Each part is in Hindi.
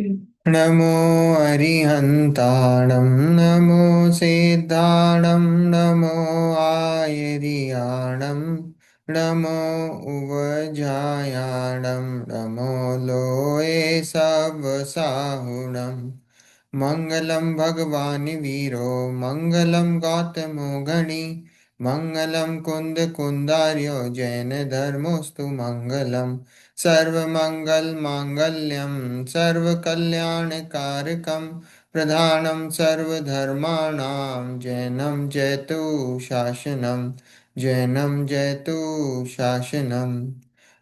नमो अरिहन्ताणं नमो सिद्धाणं नमो आयर्याणं नमो उवजायाणं नमो लोये सवसाहुणं मङ्गलं भगवान् वीरो मङ्गलं गौतमो गणि मङ्गलं कुन्दकुन्दार्यो जैनधर्मोऽस्तु मङ्गलम् सर्वमङ्गलमाङ्गल्यं सर्वकल्याणकारकं प्रधानं सर्वधर्माणां जैनं जयतु शासनं जैनं जयतु शासनम्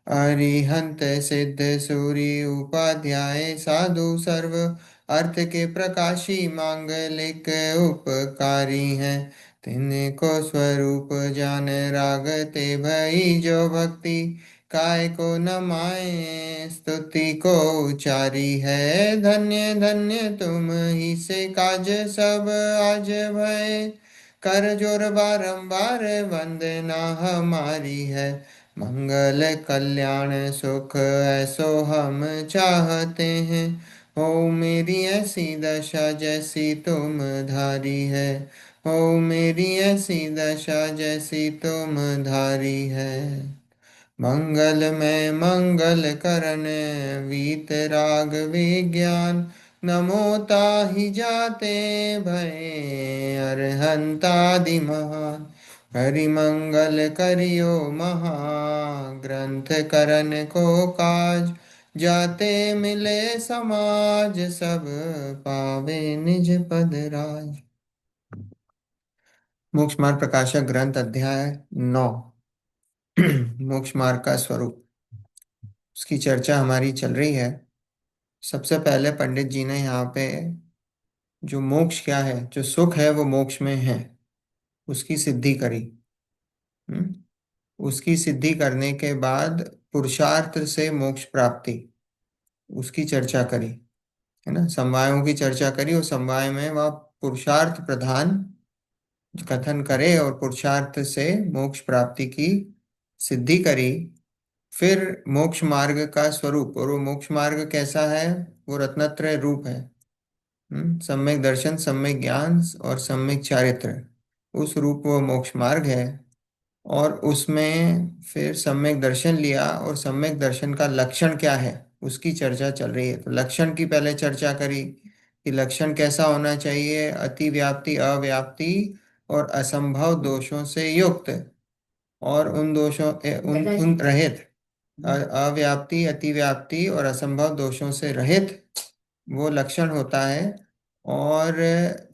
अरिहंत सिद्ध सूरि उपाध्याय साधु सर्व अर्थ के प्रकाशी मांगलिक उपकारी हैं तिनको स्वरूप जान रागते भई जो भक्ति काय को न माए स्तुति को उचारी है धन्य धन्य तुम ही से काज सब आज भय कर जोर बारंबार वंदना हमारी है मंगल कल्याण सुख ऐसो हम चाहते हैं हो मेरी ऐसी दशा जैसी तुम धारी है हो मेरी ऐसी दशा जैसी तुम धारी है मंगल में मंगल करण वीतराग विज्ञान नमो ताहि जाते भय अरहंतादि महान हरि मंगल करियो महा ग्रंथ करण को काज जाते मिले समाज सब पावे निज पद राज। मोक्ष मार्ग प्रकाशक ग्रंथ अध्याय 9। मोक्ष मार्ग का स्वरूप, उसकी चर्चा हमारी चल रही है। सबसे पहले पंडित जी ने यहाँ पे जो मोक्ष क्या है, जो सुख है वो मोक्ष में है, उसकी सिद्धि करी। हम्म? उसकी सिद्धि करने के बाद पुरुषार्थ से मोक्ष प्राप्ति, उसकी चर्चा करी, है ना। समवायों की चर्चा करी और समवाय में वह पुरुषार्थ प्रधान कथन करे और पुरुषार्थ से मोक्ष प्राप्ति की सिद्धि करी। फिर मोक्ष मार्ग का स्वरूप, और वो मोक्ष मार्ग कैसा है, वो रत्नत्रय रूप है। सम्यक दर्शन, सम्यक ज्ञान और सम्यक चारित्र, उस रूप वो मोक्ष मार्ग है। और उसमें फिर सम्यक दर्शन लिया और सम्यक दर्शन का लक्षण क्या है उसकी चर्चा चल रही है। तो लक्षण की पहले चर्चा करी कि लक्षण कैसा होना चाहिए, अति व्याप्ति, अव्याप्ति और असंभव दोषों से युक्त, और उन दोषों उन उन रहित, अव्याप्ति, अतिव्याप्ति और असंभव दोषों से रहित वो लक्षण होता है। और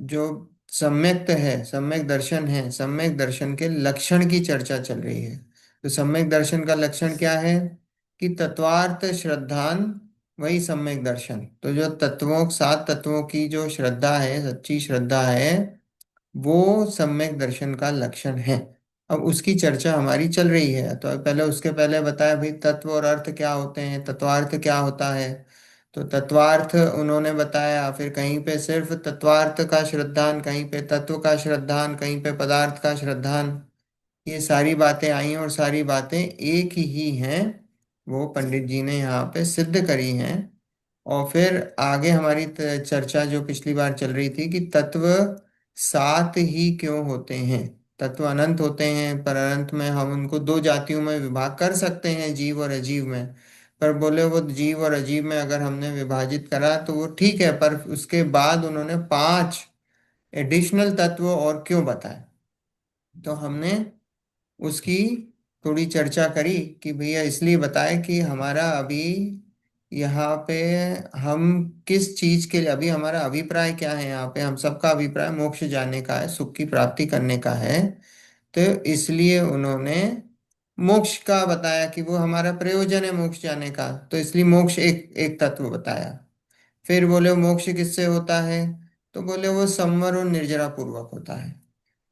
जो सम्यक्त है, सम्यक दर्शन है, सम्यक दर्शन के लक्षण की चर्चा चल रही है। तो सम्यक दर्शन का लक्षण क्या है कि तत्वार्थ श्रद्धान वही सम्यक दर्शन। तो जो तत्वों, 7 तत्वों की जो श्रद्धा है, सच्ची श्रद्धा है, वो सम्यक दर्शन का लक्षण है। अब उसकी चर्चा हमारी चल रही है। तो पहले, उसके पहले बताया भाई तत्व और अर्थ क्या होते हैं, तत्वार्थ क्या होता है। तो तत्वार्थ उन्होंने बताया, फिर कहीं पे सिर्फ तत्वार्थ का श्रद्धान, कहीं पे तत्व का श्रद्धान, कहीं पे पदार्थ का श्रद्धान, ये सारी बातें आई और सारी बातें एक ही हैं, वो पंडित जी ने यहाँ पे सिद्ध करी हैं। और फिर आगे हमारी चर्चा जो पिछली बार चल रही थी कि तत्व 7 ही क्यों होते हैं। तत्व अनंत होते हैं, पर अनंत में हम उनको 2 जातियों में विभाग कर सकते हैं, जीव और अजीव में। पर बोले वो जीव और अजीव में अगर हमने विभाजित करा तो वो ठीक है, पर उसके बाद उन्होंने 5 एडिशनल तत्व और क्यों बताए। तो हमने उसकी थोड़ी चर्चा करी कि भैया इसलिए बताए कि हमारा अभी यहाँ पे, हम किस चीज के लिए, अभी हमारा अभिप्राय क्या है, यहाँ पे हम सबका अभिप्राय मोक्ष जाने का है, सुख की प्राप्ति करने का है। तो इसलिए उन्होंने मोक्ष का बताया कि वो हमारा प्रयोजन है मोक्ष जाने का, तो इसलिए मोक्ष एक एक तत्व बताया। फिर बोले मोक्ष किससे होता है, तो बोले वो संवर और निर्जरा पूर्वक होता है।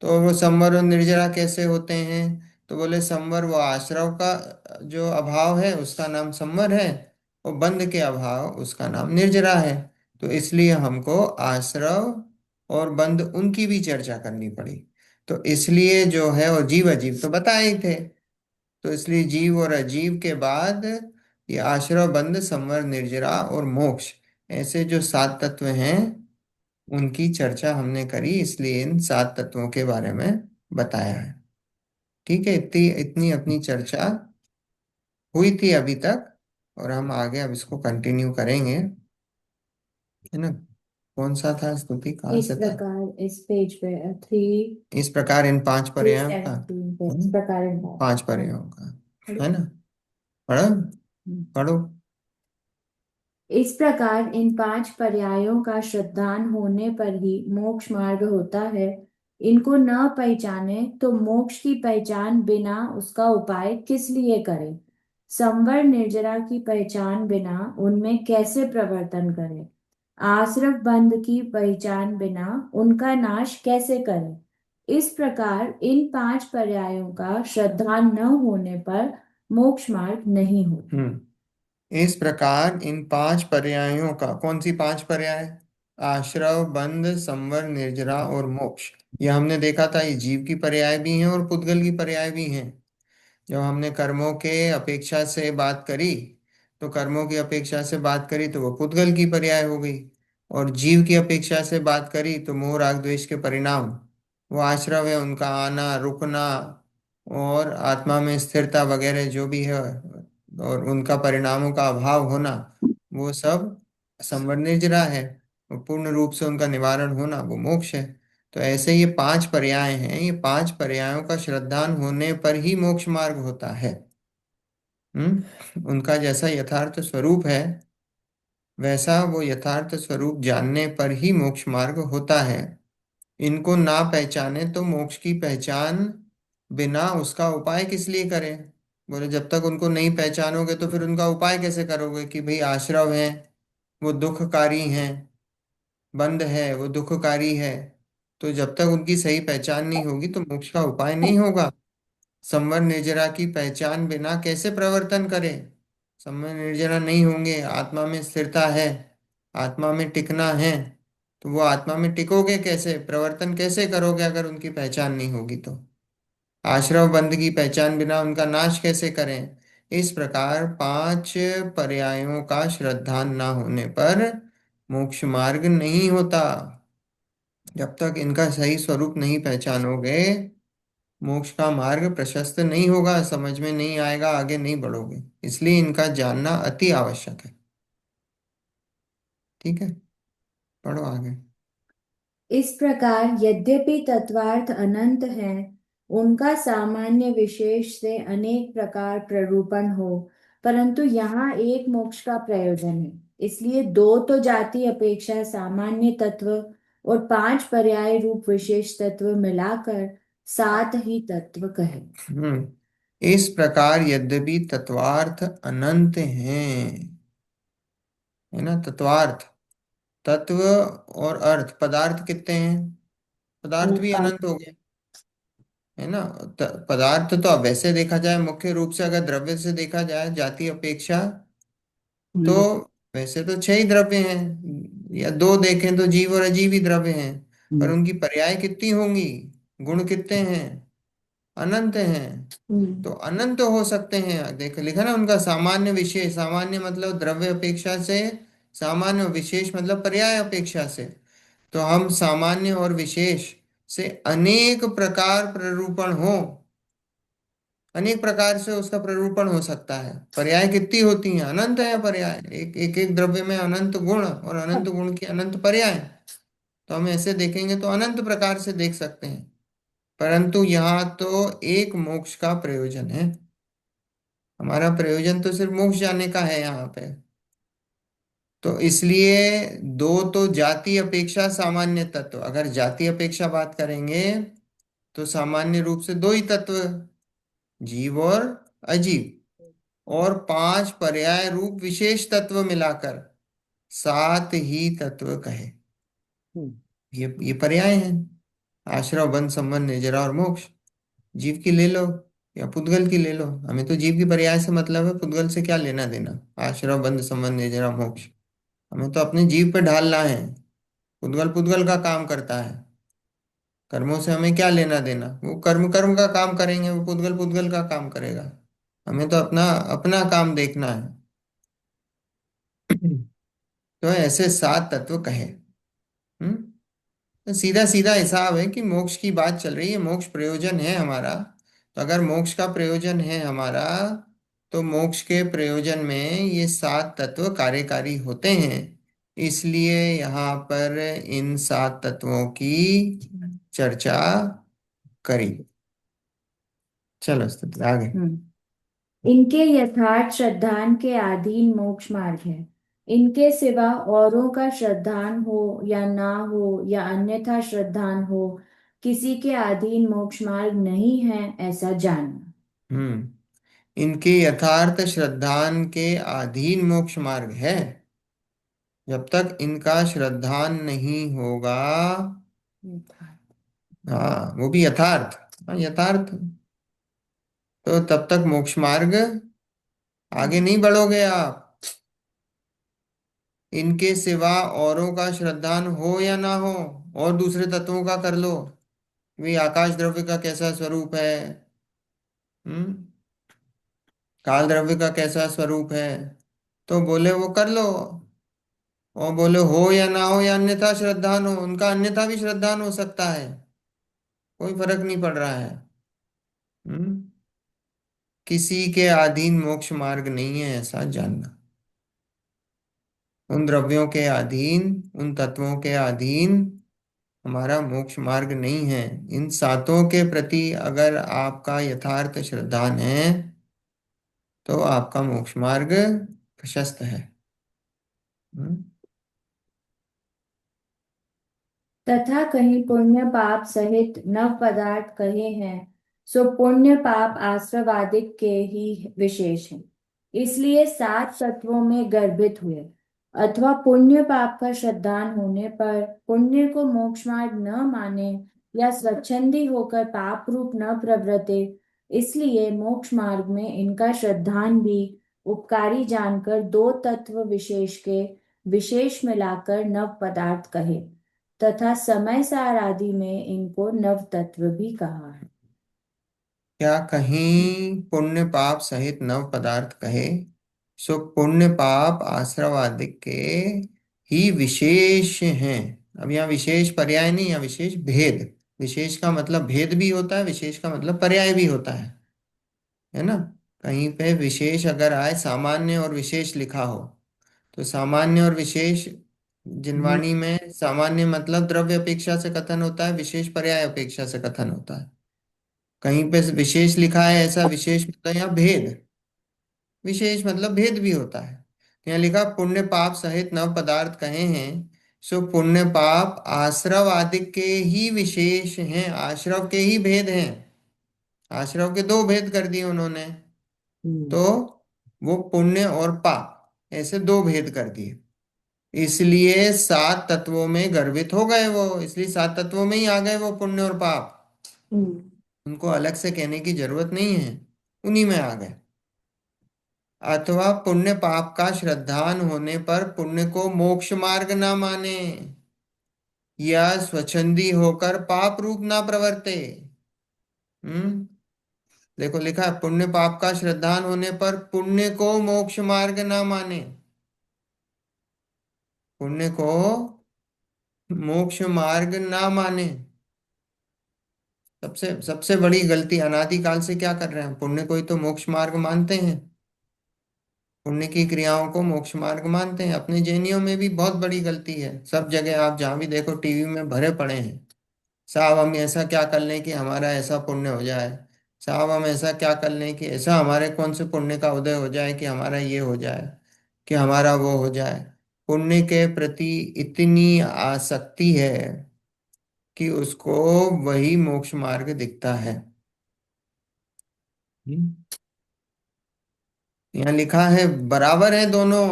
तो वो संवर और निर्जरा कैसे होते हैं, तो बोले संवर वो आश्रव का जो अभाव है उसका नाम संवर है, और बंध के अभाव उसका नाम निर्जरा है। तो इसलिए हमको आश्रव और बंध उनकी भी चर्चा करनी पड़ी। तो इसलिए जो है, और जीव अजीव तो बताए ही थे, तो इसलिए जीव और अजीव के बाद ये आश्रव, बंध, संवर, निर्जरा और मोक्ष, ऐसे जो सात तत्व हैं उनकी चर्चा हमने करी, इसलिए इन सात तत्वों के बारे में बताया है। ठीक है, इतनी इतनी अपनी चर्चा हुई थी अभी तक, और हम आगे अब इसको कंटिन्यू करेंगे, है ना। कौन सा था स्तुति, कहाँ इस से था? प्रकार इस पेज पे थ्री इस प्रकार इन पांच थ्री पर्यायों का, सेवनटीन पे है इस ना? प्रकार पांच हाँ, पर्यायों का, पढ़ो। है ना। पढ़ो, हम्म। पढ़ो। इस प्रकार इन पांच पर्यायों का श्रद्धान होने पर ही मोक्ष मार्ग होता है। इनको न पहचाने तो मोक्ष की पहचान बिना उसका उपाय किस लिए करें। संवर निर्जरा की पहचान बिना उनमें कैसे प्रवर्तन करें। आश्रव बंध की पहचान बिना उनका नाश कैसे करें। इस प्रकार इन पांच पर्यायों का श्रद्धा न होने पर मोक्ष मार्ग नहीं होता। इस प्रकार इन पांच पर्यायों का, कौन सी पांच पर्याय? आश्रव, बंध, संवर, निर्जरा और मोक्ष। ये हमने देखा था, ये जीव की पर्याय भी हैं और पुद्गल की पर्याय भी हैं। जब हमने कर्मों के अपेक्षा से बात करी, तो कर्मों की अपेक्षा से बात करी तो वो पुद्गल की पर्याय हो गई, और जीव की अपेक्षा से बात करी तो मोह राग द्वेष के परिणाम, वो आश्रव है, उनका आना रुकना और आत्मा में स्थिरता वगैरह जो भी है, और उनका परिणामों का अभाव होना, वो सब संवर निर्जरा है। और पूर्ण रूप से उनका निवारण होना वो मोक्ष है। तो ऐसे ये पांच पर्याय हैं, ये पांच पर्यायों का श्रद्धान होने पर ही मोक्ष मार्ग होता है। उनका जैसा यथार्थ स्वरूप है, वैसा वो यथार्थ स्वरूप जानने पर ही मोक्ष मार्ग होता है। इनको ना पहचाने तो मोक्ष की पहचान बिना उसका उपाय किस लिए करें। बोले जब तक उनको नहीं पहचानोगे तो फिर उनका उपाय कैसे करोगे, कि भाई आश्रव है वो दुखकारी हैं, बंध है वो दुखकारी है। तो जब तक उनकी सही पहचान नहीं होगी तो मोक्ष का उपाय नहीं होगा। संवर निर्जरा की पहचान बिना कैसे प्रवर्तन करें। संवर निर्जरा नहीं होंगे, आत्मा में स्थिरता है, आत्मा में टिकना है, तो वो आत्मा में टिकोगे कैसे, प्रवर्तन कैसे करोगे अगर उनकी पहचान नहीं होगी तो। आश्रव बंध की पहचान बिना उनका नाश कैसे करें। इस प्रकार पांच पर्यायों का श्रद्धान ना होने पर मोक्ष मार्ग नहीं होता। जब तक इनका सही स्वरूप नहीं पहचानोगे, मोक्ष का मार्ग प्रशस्त नहीं होगा, समझ में नहीं आएगा, आगे नहीं बढ़ोगे। इसलिए इनका जानना अति आवश्यक है। ठीक है, पढ़ो आगे। इस प्रकार यद्यपि तत्वार्थ अनंत है, उनका सामान्य विशेष से अनेक प्रकार प्ररूपण हो, परंतु यहाँ एक मोक्ष का प्रयोजन है, इसलिए दो तो जाति अपेक्षा सामान्य तत्व और पांच पर्याय रूप विशेष तत्व मिलाकर सात ही तत्व कहे। इस प्रकार यद्यपि तत्वार्थ अनंत हैं, है ना, तत्वार्थ, तत्व और अर्थ, पदार्थ कितने हैं? पदार्थ भी पांच। अनंत हो गए, है ना। पदार्थ तो अब वैसे देखा जाए, मुख्य रूप से अगर द्रव्य से देखा जाए जाति अपेक्षा, तो वैसे तो छह ही द्रव्य हैं, या दो देखें तो जीव और अजीव द्रव्य हैं। पर उनकी पर्याय कितनी होंगी, गुण कितने हैं? अनंत हैं। तो अनंत हो सकते हैं, देख लिखा ना उनका सामान्य विशेष, सामान्य मतलब द्रव्य अपेक्षा से, सामान्य और विशेष मतलब पर्याय अपेक्षा से। तो हम सामान्य और विशेष से अनेक प्रकार प्ररूपण हो, अनेक प्रकार से उसका प्ररूपण हो सकता है। पर्याय कितनी होती हैं, अनंत है पर्याय, एक एक एक द्रव्य में अनंत गुण और अनंत गुण की अनंत पर्याय। तो हम ऐसे देखेंगे तो अनंत प्रकार से देख सकते हैं। परंतु यहाँ तो एक मोक्ष का प्रयोजन है। हमारा प्रयोजन तो सिर्फ मोक्ष जाने का है यहाँ पे। तो इसलिए दो तो जाति अपेक्षा सामान्य तत्व, अगर जाति अपेक्षा बात करेंगे तो सामान्य रूप से दो ही तत्व, जीव और अजीव, और पांच पर्याय रूप विशेष तत्व मिलाकर सात ही तत्व कहे। ये पर्याय हैं, आश्रव, बंध, संबंध, निर्जरा और मोक्ष। जीव की ले लो या पुद्गल की ले लो, हमें तो जीव की पर्याय से मतलब है, पुद्गल से क्या लेना देना। आश्रव, बंध, संबंध, निर्जरा, मोक्ष हमें तो अपने जीव पे ढालना है। पुद्गल पुद्गल का काम करता है, कर्मों से हमें क्या लेना देना, वो कर्म कर्म का काम करेंगे, वो पुद्गल पुद्गल का काम करेगा। हमें तो अपना अपना काम देखना है। तो ऐसे सात तत्व कहे। तो सीधा सीधा हिसाब है कि मोक्ष की बात चल रही है, मोक्ष प्रयोजन है हमारा। तो अगर मोक्ष का प्रयोजन है हमारा, तो मोक्ष के प्रयोजन में ये सात तत्व कार्यकारी होते हैं। इसलिए यहाँ पर इन सात तत्वों की चर्चा करी। चलो स्थिति आगे। हम्म। इनके यथार्थ श्रद्धान के अधीन मोक्ष मार्ग है। इनके सिवा औरों का श्रद्धान हो या ना हो या अन्यथा श्रद्धान हो, किसी के अधीन मोक्ष मार्ग नहीं है, ऐसा जानना। इनके यथार्थ श्रद्धान के अधीन मोक्ष मार्ग है। जब तक इनका श्रद्धान नहीं होगा, हाँ वो भी यथार्थ, हाँ यथार्थ, तो तब तक मोक्ष मार्ग आगे नहीं बढ़ोगे आप। इनके सिवा औरों का श्रद्धान हो या ना हो, और दूसरे तत्वों का कर लो, भी आकाश द्रव्य का कैसा स्वरूप है, हम्म, काल द्रव्य का कैसा स्वरूप है, तो बोले वो कर लो। और बोले हो या ना हो या अन्यथा श्रद्धान हो, उनका अन्यथा भी श्रद्धान हो सकता है, कोई फर्क नहीं पड़ रहा है। हम्म किसी के अधीन मोक्ष मार्ग नहीं है, ऐसा जानना। उन द्रव्यों के अधीन, उन तत्वों के अधीन हमारा मोक्ष मार्ग नहीं है। इन सातों के प्रति अगर आपका यथार्थ श्रद्धान है, तो आपका मोक्ष मार्ग प्रशस्त है। हम्म, तथा कहीं पुण्य पाप सहित नव पदार्थ कहे हैं, सो पुण्य पाप आश्रवादिक के ही विशेष हैं, इसलिए सात तत्वों में गर्भित हुए। अथवा पुण्य पाप का श्रद्धान होने पर पुण्य को मोक्ष मार्ग न माने या स्वच्छंदी होकर पाप रूप न प्रवृत्ते, इसलिए मोक्ष मार्ग में इनका श्रद्धान भी उपकारी जानकर दो तत्व विशेष के विशेष मिलाकर नव पदार्थ कहे, तथा समय सार आदि में इनको नव तत्व भी कहा है। क्या कहीं पुण्य पाप सहित नव पदार्थ कहे, सो पुण्य पाप आश्रवादिक के ही विशेष हैं। अब यहाँ विशेष पर्याय नहीं, या विशेष भेद। विशेष का मतलब भेद भी होता है, विशेष का मतलब पर्याय भी होता है ना। कहीं पे विशेष अगर आए, सामान्य और विशेष लिखा हो, तो सामान्य और विशेष, जिनवाणी में सामान्य मतलब द्रव्य अपेक्षा से कथन होता है, विशेष पर्याय अपेक्षा से कथन होता है। कहीं पे विशेष लिखा है, ऐसा विशेष मतलब यहाँ भेद, विशेष मतलब भेद भी होता है। यहाँ लिखा पुण्य पाप सहित नव पदार्थ कहे हैं, सो पुण्य पाप आश्रव आदि के ही विशेष हैं, आश्रव के ही भेद हैं। आश्रव के दो भेद कर दिए उन्होंने, तो वो पुण्य और पाप ऐसे दो भेद कर दिए। इसलिए सात तत्वों में गर्भित हो गए वो, इसलिए सात तत्वों में ही आ गए वो पुण्य और पाप। उनको अलग से कहने की जरूरत नहीं है, उन्हीं में आ गए। अथवा पुण्य पाप का श्रद्धान होने पर पुण्य को मोक्ष मार्ग ना माने, या स्वच्छंदी होकर पाप रूप ना प्रवर्ते। हम्म देखो लिखा है, पुण्य पाप का श्रद्धान होने पर पुण्य को मोक्ष मार्ग ना माने, पुण्य को मोक्ष मार्ग ना माने। सबसे सबसे बड़ी गलती, अनादिकाल से क्या कर रहे हैं, पुण्य को ही तो मोक्ष मार्ग मानते हैं, पुण्य की क्रियाओं को मोक्ष मार्ग मानते हैं। अपने जैनियों में भी बहुत बड़ी गलती है, सब जगह आप जहाँ भी देखो टीवी में भरे पड़े हैं, साहब हम ऐसा क्या कर लें कि हमारा ऐसा पुण्य हो जाए, साहब हम ऐसा क्या कर लें कि ऐसा हमारे कौन से पुण्य का उदय हो जाए कि हमारा ये हो जाए, कि हमारा वो हो जाए। पुण्य के प्रति इतनी आसक्ति है कि उसको वही मोक्ष मार्ग दिखता है। हम्म। यहाँ लिखा है बराबर है दोनों।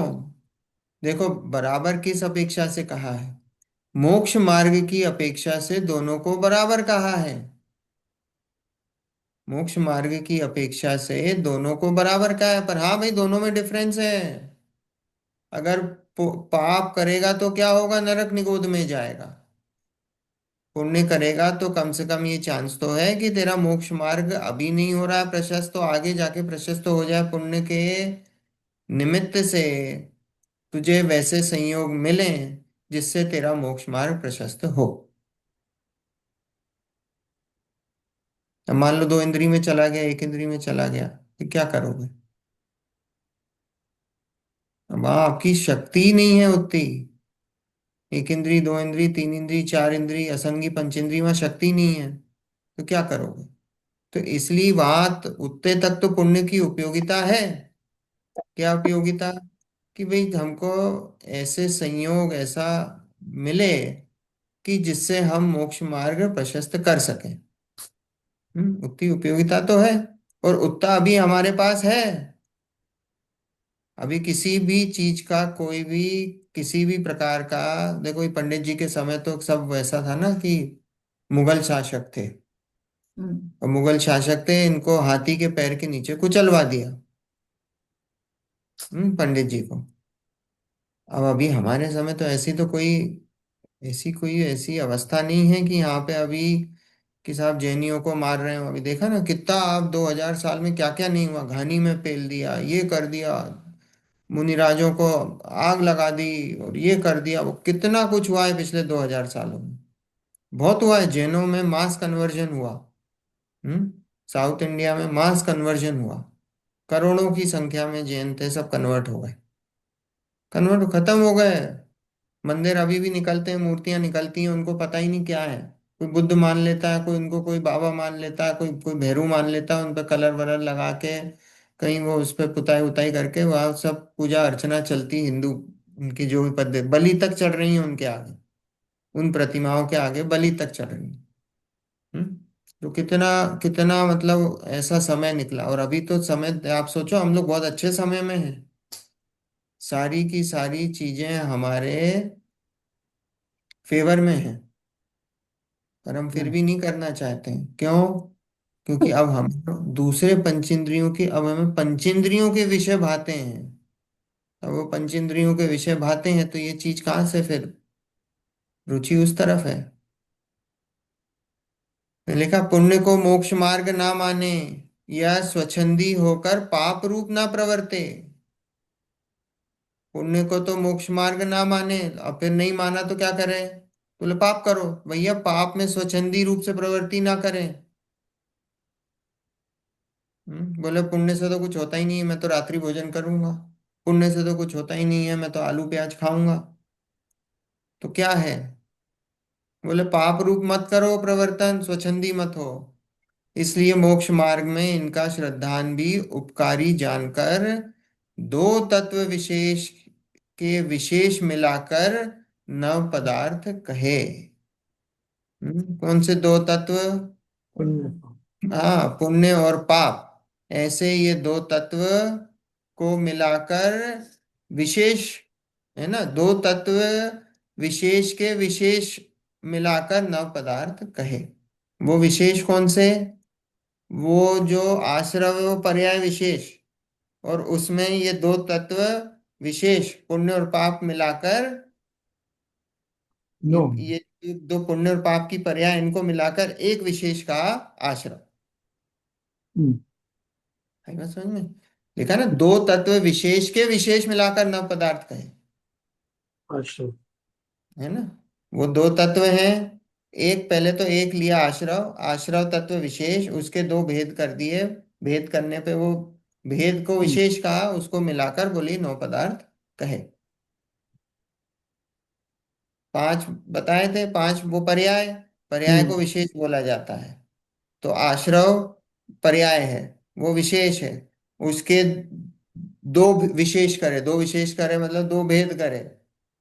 देखो बराबर किस अपेक्षा से कहा है, मोक्ष मार्ग की अपेक्षा से दोनों को बराबर कहा है। मोक्ष मार्ग की अपेक्षा से दोनों को बराबर कहा है, पर हाँ भाई दोनों में डिफरेंस है। अगर पाप करेगा तो क्या होगा, नरक निगोद में जाएगा। पुण्य करेगा तो कम से कम ये चांस तो है कि तेरा मोक्ष मार्ग अभी नहीं हो रहा है प्रशस्त, तो आगे जाके प्रशस्त हो जाए पुण्य के निमित्त से। तुझे वैसे संयोग मिले जिससे तेरा मोक्ष मार्ग प्रशस्त हो। अब मान लो दो इंद्री में चला गया, एक इंद्री में चला गया, तो क्या करोगे? अब आपकी शक्ति ही नहीं है उतनी। एक इंद्री, दो इंद्री, तीन इंद्री, चार इंद्री, असंगी पंचेंद्री, वहां शक्ति नहीं है, तो क्या करोगे? तो इसलिए बात उतने तक तो पुण्य की उपयोगिता है। क्या उपयोगिता? कि भाई हमको ऐसे संयोग ऐसा मिले कि जिससे हम मोक्ष मार्ग प्रशस्त कर सकें। उतनी उपयोगिता तो है। और उतना अभी हमारे पास है। अभी किसी भी चीज का, कोई भी, किसी भी प्रकार का, देखो ये पंडित जी के समय तो सब वैसा था ना कि मुगल शासक थे। हम्म। और मुगल शासक थे, इनको हाथी के पैर के नीचे कुचलवा दिया। पंडित जी को। अब अभी हमारे समय तो ऐसी अवस्था नहीं है कि यहाँ पे अभी कि साहब जैनियों को मार रहे हो। अभी देखा ना कितना, आप 2000 साल में क्या क्या नहीं हुआ, घानी में पेल दिया, ये कर दिया, मुनिराजों को आग लगा दी, और ये कर दिया, वो कितना कुछ हुआ है पिछले 2000 सालों में। बहुत हुआ है, जैनों में मास कन्वर्जन हुआ। हम्म साउथ इंडिया में मास कन्वर्जन हुआ। करोड़ों की संख्या में जैन थे, सब कन्वर्ट हो गए। कन्वर्ट खत्म हो गए। मंदिर अभी भी निकलते हैं, मूर्तियां निकलती हैं, उनको पता ही नहीं क्या है। कोई बुद्ध मान लेता है, कोई उनको कोई बाबा मान लेता है, कोई कोई भैरू मान लेता है, उन पर कलर वलर लगा के कहीं वो उस पर पुताई उताई करके वह सब पूजा अर्चना चलती। हिंदू उनकी जो भी पद्धति, बलि तक चढ़ रही है उनके आगे, उन प्रतिमाओं के आगे बलि तक चढ़ रही है। हम्म? तो कितना कितना मतलब ऐसा समय निकला। और अभी तो समय आप सोचो, हम लोग बहुत अच्छे समय में हैं। सारी की सारी चीजें हमारे फेवर में हैं, पर हम फिर हम्म। भी नहीं करना चाहते हैं। क्यों? क्योंकि अब हम दूसरे पंचेंद्रियों की, अब हमें पंचेंद्रियों के विषय भाते हैं। अब वो पंचेंद्रियों के विषय भाते हैं तो ये चीज कहाँ से फिर रुचि उस तरफ है। मैंने लिखा पुण्य को मोक्ष मार्ग ना माने, या स्वच्छंदी होकर पाप रूप ना प्रवर्ते। पुण्य को तो मोक्ष मार्ग ना माने, अब फिर नहीं माना तो क्या करें? बोले पाप करो। भैया पाप में स्वच्छंदी रूप से प्रवृत्ति ना करें। बोले पुण्य से तो कुछ होता ही नहीं है, मैं तो रात्रि भोजन करूंगा। पुण्य से तो कुछ होता ही नहीं है, मैं तो आलू प्याज खाऊंगा। तो क्या है? बोले पाप रूप मत करो प्रवर्तन, स्वच्छंदी मत हो। इसलिए मोक्ष मार्ग में इनका श्रद्धान भी उपकारी जानकर दो तत्व विशेष के विशेष मिलाकर नव पदार्थ कहे। कौन से दो तत्व? पुण्य। हाँ, पुण्य और पाप। ऐसे ये दो तत्व को मिलाकर विशेष, है ना, दो तत्व विशेष के विशेष मिलाकर नव पदार्थ कहे। वो विशेष कौन से? वो जो आश्रव है वो पर्याय विशेष, और उसमें ये दो तत्व विशेष पुण्य और पाप मिलाकर, नो। ये दो पुण्य और पाप की पर्याय, इनको मिलाकर एक विशेष का आश्रव। हम्म। है बात समझ में? लिखा ना, दो तत्व विशेष के विशेष मिलाकर नव पदार्थ कहे। अच्छा। है ना? वो दो तत्व हैं। एक, पहले तो एक लिया आश्रव, आश्रव तत्व विशेष, उसके दो भेद कर दिए। भेद करने पे वो भेद को हम्म। विशेष कहा, उसको मिलाकर बोली नौ पदार्थ कहे। पांच बताए थे, पांच वो पर्याय, पर्याय हम्म। को विशेष बोला जाता है। तो आश्रव पर्याय है, वो विशेष है। उसके दो विशेष करे, दो विशेष करे मतलब दो भेद करे।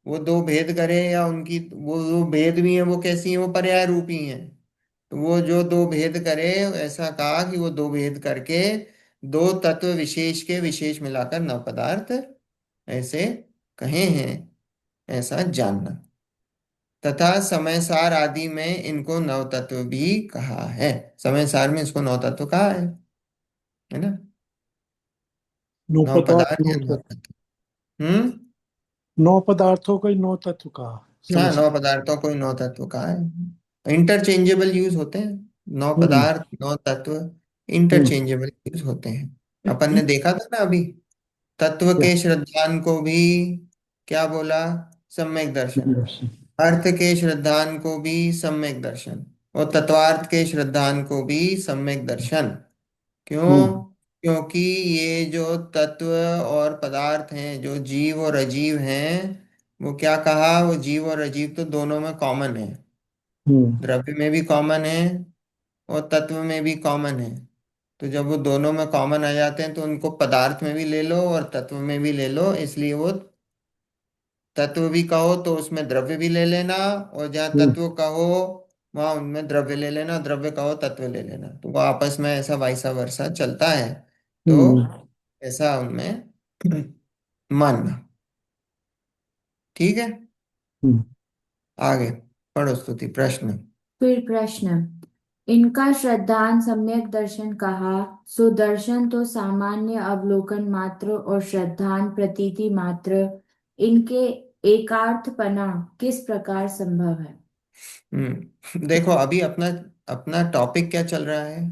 वो दो भेद करे, या उनकी वो दो भेद भी हैं, वो कैसी हैं? वो पर्याय रूपी हैं। तो वो जो दो भेद करे, ऐसा कहा कि वो दो भेद करके दो तत्व विशेष के विशेष मिलाकर नव पदार्थ ऐसे कहे हैं, ऐसा जानना। तथा समय सार आदि में इनको नव तत्व भी कहा है। समय सार में इसको नव तत्व कहा है ना? नौ नौ पदार्थ पदार्थ नौ या नौ तत्व। तत्व। हम्म नौ पदार्थों को ही नौ तत्व कहा। हाँ, समझ। नौ पदार्थों को ही नौ तत्व कहा है। इंटरचेंजेबल यूज होते हैं। नौ हम्म। पदार्थ, नौ तत्व हम्म। इंटरचेंजेबल यूज होते हैं। अपन ने देखा था ना अभी, तत्व क्या? के श्रद्धान को भी क्या बोला? सम्यक दर्शन। दर्शन। अर्थ के श्रद्धान को भी सम्यक दर्शन, और तत्वार्थ के श्रद्धान को भी सम्यक दर्शन। क्यों? हम्म। क्योंकि ये जो तत्व और पदार्थ हैं, जो जीव और अजीव हैं, वो क्या कहा, वो जीव और अजीव तो दोनों में कॉमन है। हम्म। द्रव्य में भी कॉमन है और तत्व में भी कॉमन है। तो जब वो दोनों में कॉमन आ जाते हैं तो उनको पदार्थ में भी ले लो और तत्व में भी ले लो, इसलिए वो तत्व भी कहो तो उसमें द्रव्य भी ले लेना, और जहाँ हम्म। तत्व कहो वहां उनमें द्रव्य ले लेना, द्रव्य कहो तत्व ले लेना, तो वो आपस में ऐसा वाइसा वर्षा चलता है। तो हम्म। ऐसा उनमें मानना। ठीक है। हम्म। आगे पढ़ो स्तुति प्रश्न। फिर प्रश्न। इनका श्रद्धान सम्यक दर्शन कहा, सो दर्शन तो सामान्य अवलोकन मात्र और श्रद्धान प्रतीति मात्र, इनके एकार्थपना किस प्रकार संभव है? देखो अभी अपना अपना टॉपिक क्या चल रहा है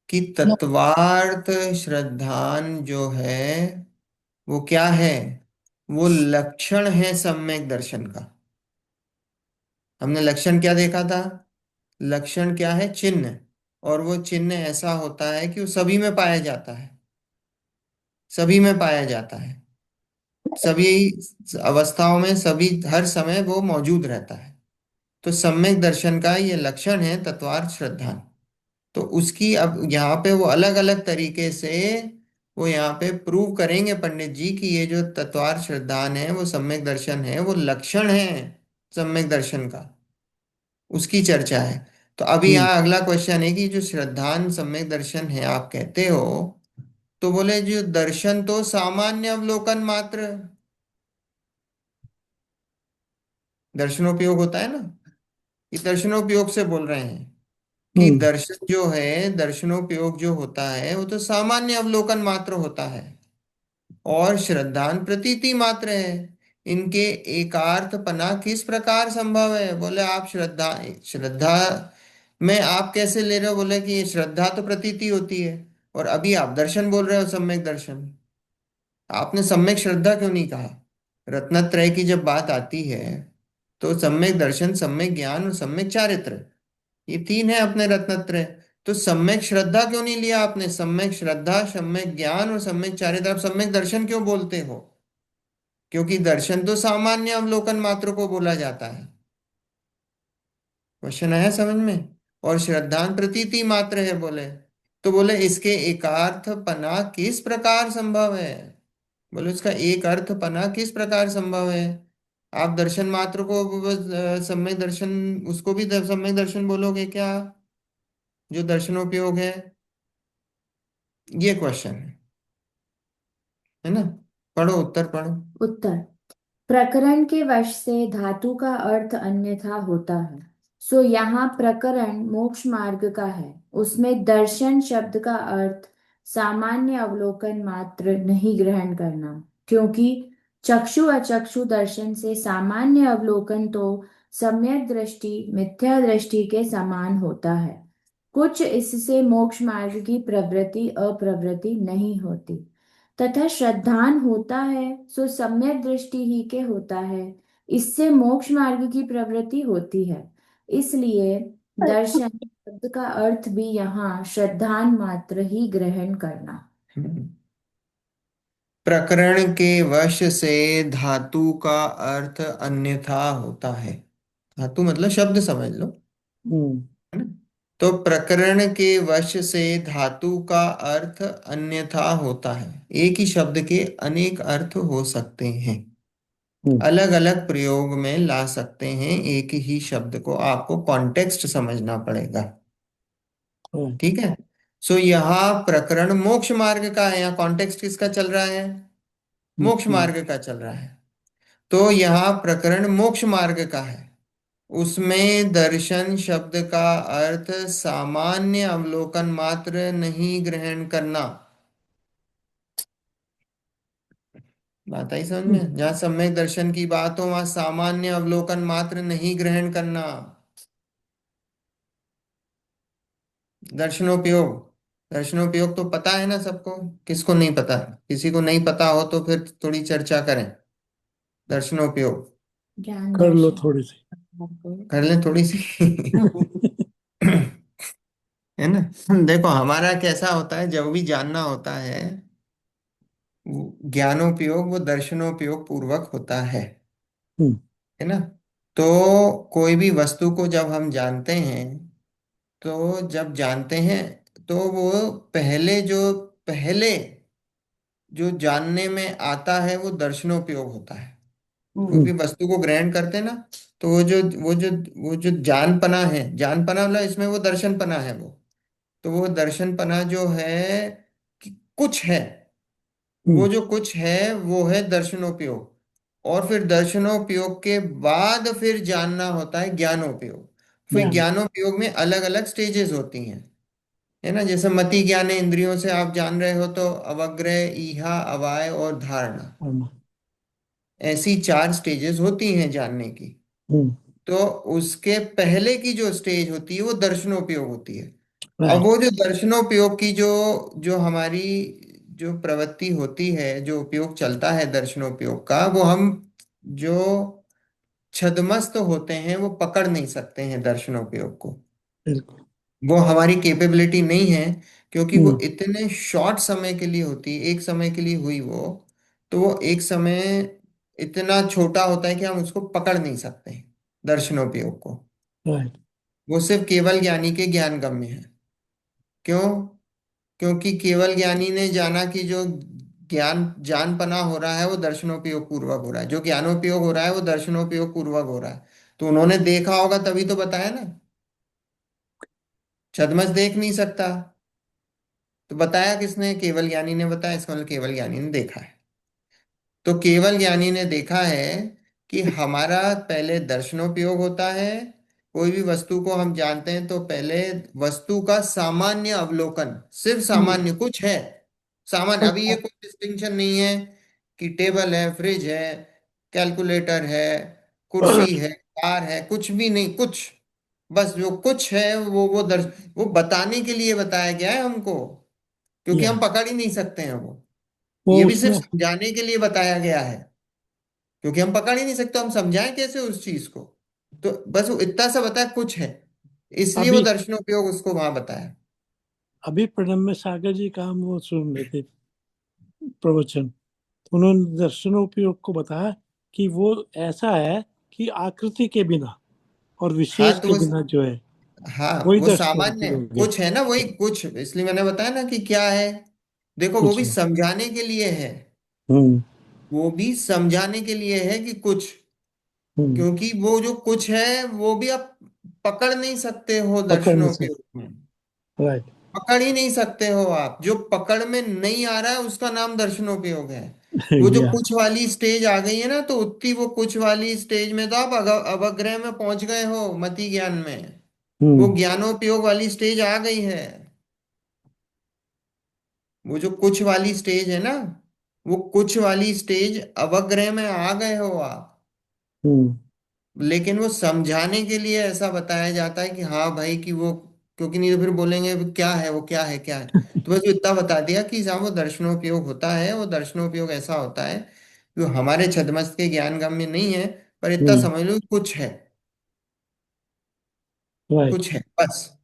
कि तत्वार्थ श्रद्धान जो है वो क्या है, वो लक्षण है सम्यक दर्शन का। हमने लक्षण क्या देखा था? लक्षण क्या है? चिन्ह। और वो चिन्ह ऐसा होता है कि वो सभी में पाया जाता है, सभी में पाया जाता है, सभी अवस्थाओं में, सभी हर समय वो मौजूद रहता है। तो सम्यक दर्शन का ये लक्षण है तत्वार्थ श्रद्धान। तो उसकी अब यहाँ पे वो अलग अलग तरीके से वो यहाँ पे प्रूव करेंगे पंडित जी कि ये जो तत्वार्थ श्रद्धान है वो सम्यक दर्शन है, वो लक्षण है सम्यक दर्शन का। उसकी चर्चा है। तो अभी हम्म। यहाँ अगला क्वेश्चन है कि जो श्रद्धान सम्यक दर्शन है आप कहते हो, तो बोले जो दर्शन तो सामान्य अवलोकन मात्र, दर्शनोपयोग होता है ना, ये दर्शनोपयोग से बोल रहे हैं कि हम्म। दर्शन जो है, दर्शनोपयोग जो होता है वो तो सामान्य अवलोकन मात्र होता है, और श्रद्धान प्रतीति मात्र है। इनके एकार्थपना किस प्रकार संभव है? बोले आप श्रद्धा, श्रद्धा में आप कैसे ले रहे हो? बोले कि श्रद्धा तो प्रतीति होती है, और अभी आप दर्शन बोल रहे हो सम्यक दर्शन। आपने सम्यक श्रद्धा क्यों नहीं कहा? रत्नत्रय की जब बात आती है तो सम्यक दर्शन, सम्यक ज्ञान और सम्यक चारित्र, ये तीन है अपने रत्नत्रय। तो सम्यक श्रद्धा क्यों नहीं लिया आपने? सम्यक श्रद्धा, सम्यक ज्ञान और सम्यक चारित्र, आप सम्यक दर्शन क्यों बोलते हो? क्योंकि दर्शन तो सामान्य अवलोकन मात्र को बोला जाता है। क्वेश्चन आया समझ में? और श्रद्धान प्रतीति मात्र है बोले, तो बोले इसके एकार्थपना किस प्रकार संभव है? बोले उसका एक अर्थपना किस प्रकार संभव है? आप दर्शन मात्र को सम्यक दर्शन, उसको भी सम्यक दर्शन बोलोगे क्या, जो दर्शनोपयोग है? ये क्वेश्चन है ना? पढ़ो, उत्तर पढ़ो। उत्तर। प्रकरण के वश से धातु का अर्थ अन्यथा होता है, सो यहाँ प्रकरण मोक्ष मार्ग का है, उसमें दर्शन शब्द का अर्थ सामान्य अवलोकन मात्र नहीं ग्रहण करना, क्योंकि चक्षु अचक्षु दर्शन से सामान्य अवलोकन तो सम्यक दृष्टि मिथ्या दृष्टि के समान होता है, कुछ इससे मोक्ष मार्ग की प्रवृत्ति अप्रवृत्ति नहीं होती, तथा श्रद्धान होता है सो सम्यक दृष्टि ही के होता है, इससे मोक्ष मार्ग की प्रवृत्ति होती है, इसलिए दर्शन शब्द का अर्थ भी यहाँ श्रद्धान मात्र ही ग्रहण करना। हम्म। प्रकरण के वश से धातु का अर्थ अन्यथा होता है। धातु मतलब शब्द समझ लो, हम्म। है ना? तो प्रकरण के वश से धातु का अर्थ अन्यथा होता है। एक ही शब्द के अनेक अर्थ हो सकते हैं, हम्म। अलग अलग प्रयोग में ला सकते हैं। एक ही शब्द को आपको कॉन्टेक्स्ट समझना पड़ेगा। राइट। ठीक है। सो यहाँ प्रकरण मोक्ष मार्ग का है, यहाँ कॉन्टेक्स्ट किसका चल रहा है? मोक्ष मोक्ष मार्ग। मार्ग का चल रहा है। तो यहाँ प्रकरण मोक्ष मार्ग का है, उसमें दर्शन शब्द का अर्थ सामान्य अवलोकन मात्र नहीं ग्रहण करना। बात आई समझ हम्म। में? जहाँ सम्यक दर्शन की बात हो वहां सामान्य अवलोकन मात्र नहीं ग्रहण करना। दर्शनोपयोग, दर्शनोपयोग तो पता है ना सबको, किसको नहीं पता? किसी को नहीं पता हो तो फिर थोड़ी चर्चा करें। दर्शनोपयोग। ज्ञान कर लो दर्शन। थोड़ी सी। कर ले थोड़ी सी। है ना। देखो हमारा कैसा होता है, जब भी जानना होता है, ज्ञानोपयोग वो दर्शनोपयोग पूर्वक होता हम्म। है ना। तो कोई भी वस्तु को जब हम जानते हैं, तो जब जानते हैं तो वो पहले जो जानने में आता है वो दर्शनोपयोग होता है। कोई हम्म। भी वस्तु को ग्रहण करते हैं ना, तो वो जो जानपना है, जानपना मतलब इसमें वो दर्शनपना है वो। तो वो दर्शनपना जो है कि कुछ है, वो हम्म। जो कुछ है वो है दर्शनोपयोग। और फिर दर्शनोपयोग के बाद फिर जानना होता है ज्ञानोपयोग। फिर ज्ञान। ज्ञानोपयोग में अलग अलग स्टेजेस होती हैं, है ना। जैसे मति ज्ञान इंद्रियों से आप जान रहे हो, तो अवग्रह, ईहा, अवाय और धारणा, हम्म। ऐसी चार स्टेजेस होती हैं जानने की। हम्म। तो उसके पहले की जो स्टेज होती है वो दर्शनोपयोग होती है। अब राइट। वो जो दर्शनोपयोग की जो जो हमारी जो प्रवृत्ति होती है, जो उपयोग चलता है दर्शनोपयोग का, वो हम जो छद्मस्त होते हैं वो पकड़ नहीं सकते हैं दर्शनोपयोग को। बिल्कुल। वो हमारी कैपेबिलिटी नहीं है, क्योंकि वो हम्म। इतने शॉर्ट समय के लिए होती है, एक समय के लिए हुई वो। तो वो एक समय इतना छोटा होता है कि हम उसको पकड़ नहीं सकते हैं दर्शनोपयोग को। राइट। वो सिर्फ केवल ज्ञानी के ज्ञान गम्य है। क्यों? क्योंकि केवल ज्ञानी ने जाना कि जो ज्ञान जानपना हो रहा है वो दर्शनोपयोग पूर्वक हो रहा है, जो ज्ञानोपयोग हो रहा है वो दर्शनोपयोग पूर्वक हो रहा है। तो उन्होंने देखा होगा तभी तो बताया ना। छद्मस देख नहीं सकता, तो बताया किसने? केवल ज्ञानी ने बताया, इसका मतलब केवल ज्ञानी ने देखा है। तो केवल ज्ञानी ने देखा है कि हमारा पहले दर्शनोपयोग होता है। कोई भी वस्तु को हम जानते हैं तो पहले वस्तु का सामान्य अवलोकन, सिर्फ हम्म। सामान्य कुछ है, सामान्य। अभी ये अच्छा। कोई डिस्टिंक्शन नहीं है कि टेबल है, फ्रिज है, कैलकुलेटर है, कुर्सी है, कार है, कुछ भी नहीं, कुछ। बस जो कुछ है वो बताने के लिए बताया गया है हमको, क्योंकि या हम पकड़ ही नहीं सकते हैं वो। वो ये भी सिर्फ उसमें। समझाने के लिए बताया गया है, क्योंकि हम पकड़ ही नहीं सकते, हम समझाएं कैसे उस चीज को। तो बस वो इतना सा बताया कुछ है, इसलिए वो अभी दर्शनोपयोग उसको वहां बताया। अभी प्रणम्य सागर जी का हम वो सुन रहे थे प्रवचन। तो उन्होंने दर्शनोपयोग को बताया कि वो ऐसा है कि आकृति के बिना और हाँ विशेष तो के वो, बिना जो है हाँ वही वो सामान्य दर्शनोपयोग है। कुछ है ना, वही कुछ, इसलिए मैंने बताया ना कि क्या है। देखो वो कुछ भी है। समझाने के लिए है, हम्म। वो भी समझाने के लिए है कि कुछ। हम्म। क्योंकि वो जो कुछ है वो भी आप पकड़ नहीं सकते हो पकड़ नहीं दर्शनोपयोग सकते। में। राइट। पकड़ ही नहीं सकते हो आप, जो पकड़ में नहीं आ रहा है उसका नाम दर्शनोपयोग है। वो जो या। कुछ वाली स्टेज आ गई है ना, तो उतनी वो कुछ वाली स्टेज में तो आप अवग्रह में पहुंच गए हो, मति ज्ञान में। वो हम्म। ज्ञानोपयोग वाली स्टेज आ गई है। वो जो कुछ वाली स्टेज है ना, वो कुछ वाली स्टेज अवग्रह में आ गए हो आप। हम्म। लेकिन वो समझाने के लिए ऐसा बताया जाता है कि हाँ भाई कि वो, क्योंकि नहीं तो फिर बोलेंगे "वो क्या है, वो क्या है, क्या है"। तो बस वो इतना बता दिया कि जहाँ वो दर्शनोपयोग होता है, वो दर्शनोपयोग ऐसा होता है जो हमारे छद्मस्त के ज्ञान गम्य नहीं है, पर इतना हम्म। समझ लो कि कुछ है, राइट। कुछ है बस।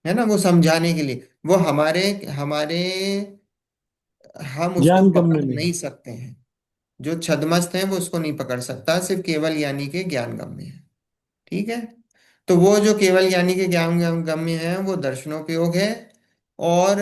है ना, वो समझाने के लिए, वो हमारे हमारे हम उसको ज्ञान गम्य पकड़ नहीं नहीं है। सकते हैं। जो छद्मस्त है वो उसको नहीं पकड़ सकता, सिर्फ केवल यानी के ज्ञान गम्य है। ठीक है। तो वो जो केवल ज्ञानी के ज्ञान गम्य है वो दर्शनोपयोग है। और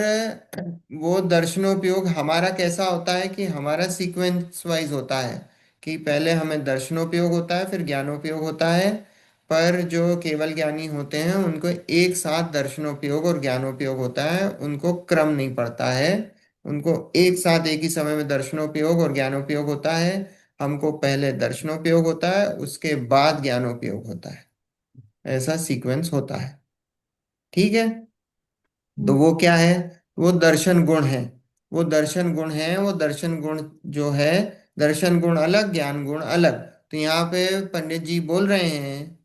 वो दर्शनोपयोग हमारा कैसा होता है कि हमारा सीक्वेंस वाइज होता है, कि पहले हमें दर्शनोपयोग होता है, फिर ज्ञानोपयोग होता है। पर जो केवल ज्ञानी होते हैं उनको एक साथ दर्शनोपयोग और ज्ञानोपयोग होता है, उनको क्रम नहीं पड़ता है। उनको एक साथ एक ही समय में दर्शनोपयोग और ज्ञानोपयोग होता है। हमको पहले दर्शनोपयोग होता है, उसके बाद ज्ञानोपयोग होता है। ऐसा सीक्वेंस होता है। ठीक है। तो वो क्या है? वो दर्शन गुण है। वो दर्शन गुण है, वो दर्शन गुण जो है, दर्शन गुण अलग, ज्ञान गुण अलग। तो यहाँ पे पंडित जी बोल रहे हैं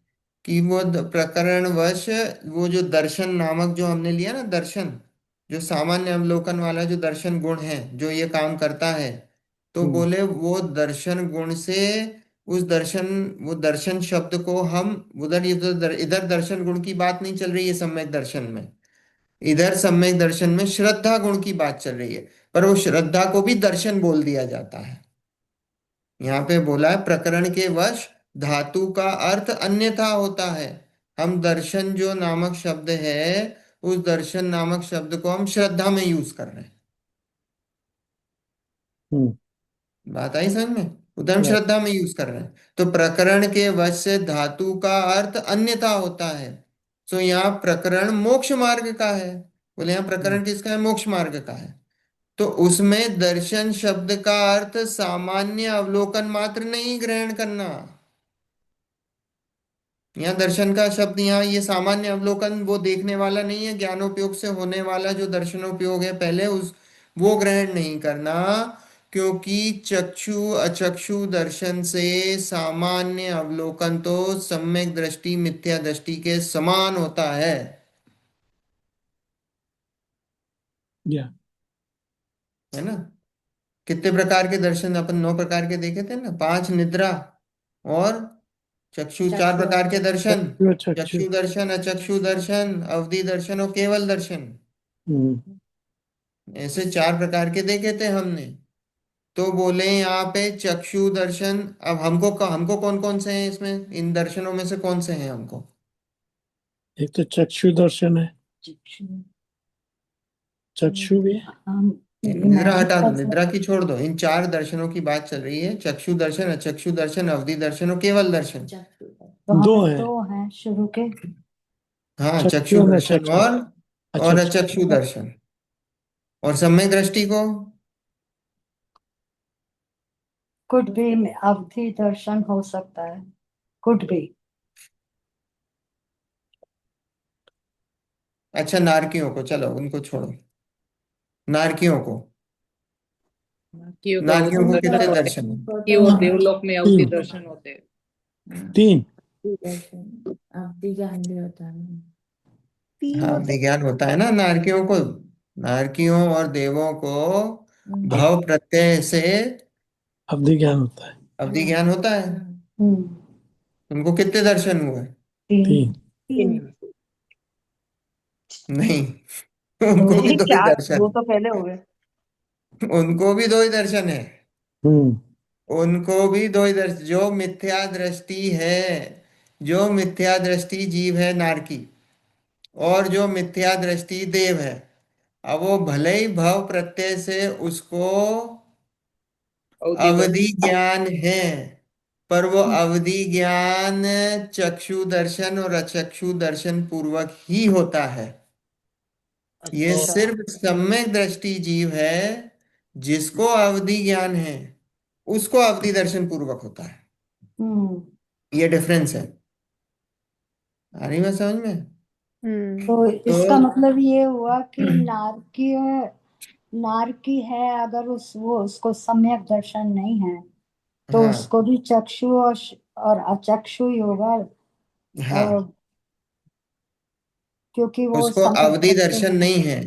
कि वो प्रकरणवश, वो जो दर्शन नामक जो हमने लिया ना, दर्शन, जो सामान्य अवलोकन वाला जो दर्शन गुण है जो ये काम करता है, तो हम्म। बोले वो दर्शन गुण से वो दर्शन शब्द को हम उधर इधर इधर दर्शन गुण की बात नहीं चल रही है सम्यक दर्शन में। इधर सम्यक दर्शन में श्रद्धा गुण की बात चल रही है। पर वो श्रद्धा को भी दर्शन बोल दिया जाता है। यहाँ पे बोला है प्रकरण के वश धातु का अर्थ अन्यथा होता है। हम दर्शन जो नामक शब्द है, उस दर्शन नामक शब्द को हम श्रद्धा में यूज कर रहे हैं। हम्म। बात आई समझ में? उधर हम या। श्रद्धा में यूज कर रहे हैं। तो प्रकरण के वश से धातु का अर्थ अन्यथा होता है। तो यहाँ प्रकरण मोक्ष मार्ग का है। बोले यहाँ प्रकरण किसका है? मोक्ष मार्ग का है। तो उसमें दर्शन शब्द का अर्थ सामान्य अवलोकन मात्र नहीं ग्रहण करना। यहाँ दर्शन का शब्द, यहाँ ये सामान्य अवलोकन वो देखने वाला नहीं है, ज्ञानोपयोग से होने वाला जो दर्शनोपयोग है पहले उस वो ग्रहण नहीं करना। क्योंकि चक्षु अचक्षु दर्शन से सामान्य अवलोकन तो सम्यक दृष्टि मिथ्या दृष्टि के समान होता या। है ना? कितने प्रकार के दर्शन अपन 9 प्रकार के देखे थे ना? 5 निद्रा और चक्षु, 4 प्रकार के दर्शन। चक्षु चक्षु। चक्षु दर्शन, अचक्षु दर्शन, अवधि दर्शन और केवल दर्शन। हम्म। ऐसे 4 प्रकार के देखे थे हमने। तो बोले यहाँ पे चक्षु दर्शन। अब हमको कौन कौन से हैं इसमें, इन दर्शनों में से कौन से हैं हमको? एक तो चक्षु दर्शन है, चक्षु चक्षु भी है। निद्रा हटा दो, निद्रा की छोड़ दो। इन 4 दर्शनों की बात चल रही है। चक्षु दर्शन, अचक्षु दर्शन, अवधि दर्शन और केवल दर्शन। तो दो हमें है, दो हैं शुरू के। हाँ, चक्षु चक्षु और दर्शन चक्षु। अच्छा और अच्छा। अचक्षु दर्शन। और सम्यक दृष्टि को? कुड भी में अवधि दर्शन हो सकता है, कुड भी। अच्छा, नारकियों को चलो, उनको छोड़ो। नारकियों को, कियो का नारकियों को अवधि कितने दर्शन होते दर्शन है? हैं। कियो और देवलोक में अवधि तीन। दर्शन होते हैं। तीन। दर्शन अवधि ज्ञान भी होता है। हाँ, विज्ञान होता है ना नारकियों को। नारकियों और देवों को भव प्रत्यय से अवधि ज्ञान होता है। अवधि ज्ञान होता है। हम्म। उनको कितने दर्शन हुए? तीन। तीन। नहीं, उनको भी नहीं, 2 ही चार, दर्शन। दो तो पहले हो गए। उनको भी 2 ही दर्शन है। हम्म। उनको भी 2 ही दर्शन। जो मिथ्या दृष्टि है, जो मिथ्या दृष्टि जीव है नारकी, और जो मिथ्या दृष्टि देव है। अब वो भले ही भव प्रत्यय से उसको अवधि अवधि दर्शन। ज्ञान है, पर वो अवधि ज्ञान चक्षु दर्शन और अचक्षु दर्शन पूर्वक ही होता है। ये अच्छा। सिर्फ सम्यक दृष्टि जीव है जिसको अवधि ज्ञान है, उसको अवधि दर्शन पूर्वक होता है। हम्म। ये डिफरेंस है। आ रही बात समझ में? तो तो इसका मतलब ये हुआ कि नारकी, नारकी है अगर वो उसको सम्यक दर्शन नहीं है तो हाँ, उसको भी चक्षु और अचक्षु ही होगा। हाँ, क्योंकि वो उसको सम्यक अवधि दर्शन। दर्शन नहीं है।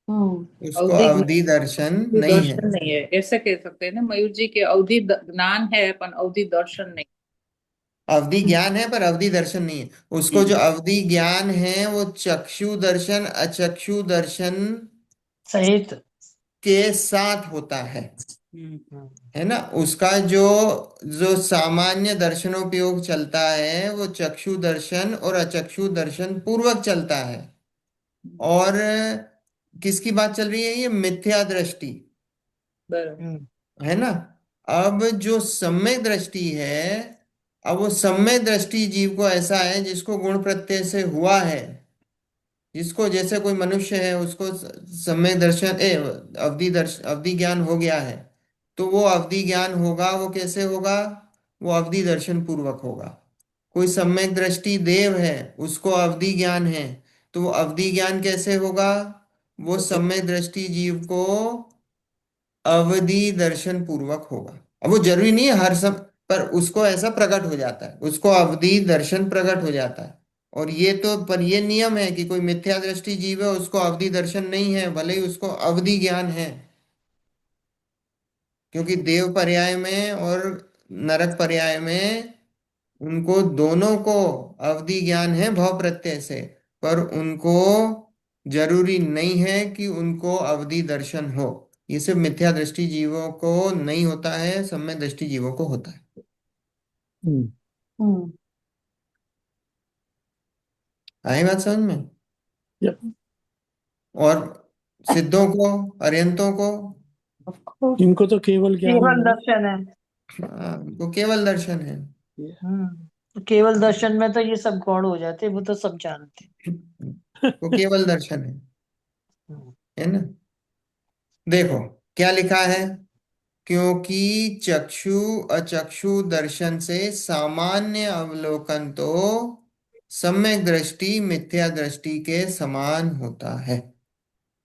हम्म। उसको अवधि अवधि दर्शन नहीं है। दर्शन नहीं है, ऐसे कह सकते हैं ना मयूर जी के अवधि ज्ञान है पर अवधि दर्शन नहीं। अवधि ज्ञान है पर अवधि दर्शन नहीं है। उसको जो अवधि ज्ञान है वो चक्षु दर्शन अचक्षु दर्शन सहित। के साथ होता है। हम्म। है ना? उसका जो जो सामान्य दर्शनोपयोग चलता है वो चक्षु दर्शन और अचक्षु दर्शन पूर्वक चलता है। और किसकी बात चल रही है? ये मिथ्या दृष्टि, बराबर। है ना? अब जो सम्यक दृष्टि है, अब वो सम्यक दृष्टि जीव को ऐसा है जिसको गुण प्रत्यय से हुआ है। जिसको जैसे कोई मनुष्य है उसको सम्यक दर्शन अवधि ज्ञान हो गया है। तो वो अवधि ज्ञान होगा, वो कैसे होगा? वो अवधि दर्शन पूर्वक होगा। कोई सम्यक दृष्टि देव है, उसको अवधि ज्ञान है, तो वो अवधि ज्ञान कैसे होगा? वो सम्यक दृष्टि जीव को अवधि दर्शन पूर्वक होगा। अब वो जरूरी नहीं है हर सब, पर उसको ऐसा प्रकट हो जाता है, उसको अवधि दर्शन प्रकट हो जाता है। और ये तो पर ये नियम है कि कोई मिथ्या दृष्टि जीव है उसको अवधि दर्शन नहीं है, भले ही उसको अवधि ज्ञान है। क्योंकि देव पर्याय में और नरक पर्याय में उनको दोनों को अवधि ज्ञान है भव प्रत्यय से, पर उनको जरूरी नहीं है कि उनको अवधि दर्शन हो। ये सिर्फ मिथ्या दृष्टि जीवों को नहीं होता है, सम्यक दृष्टि जीवों को होता है। हम्म। हम्म। आई बात समझ में? Yep. और सिद्धों को, अर्यंतों को, ऑफ कोर्स इनको तो केवल ज्ञान केवल है ना। दर्शन है। उनको केवल दर्शन है। तो केवल दर्शन में तो ये सब गौड़ हो जाते, वो तो सब जानते। वो केवल दर्शन हम्म। है ना? देखो क्या लिखा है, क्योंकि चक्षु अचक्षु दर्शन से सामान्य अवलोकन तो सम्यक दृष्टि मिथ्या दृष्टि के समान होता है।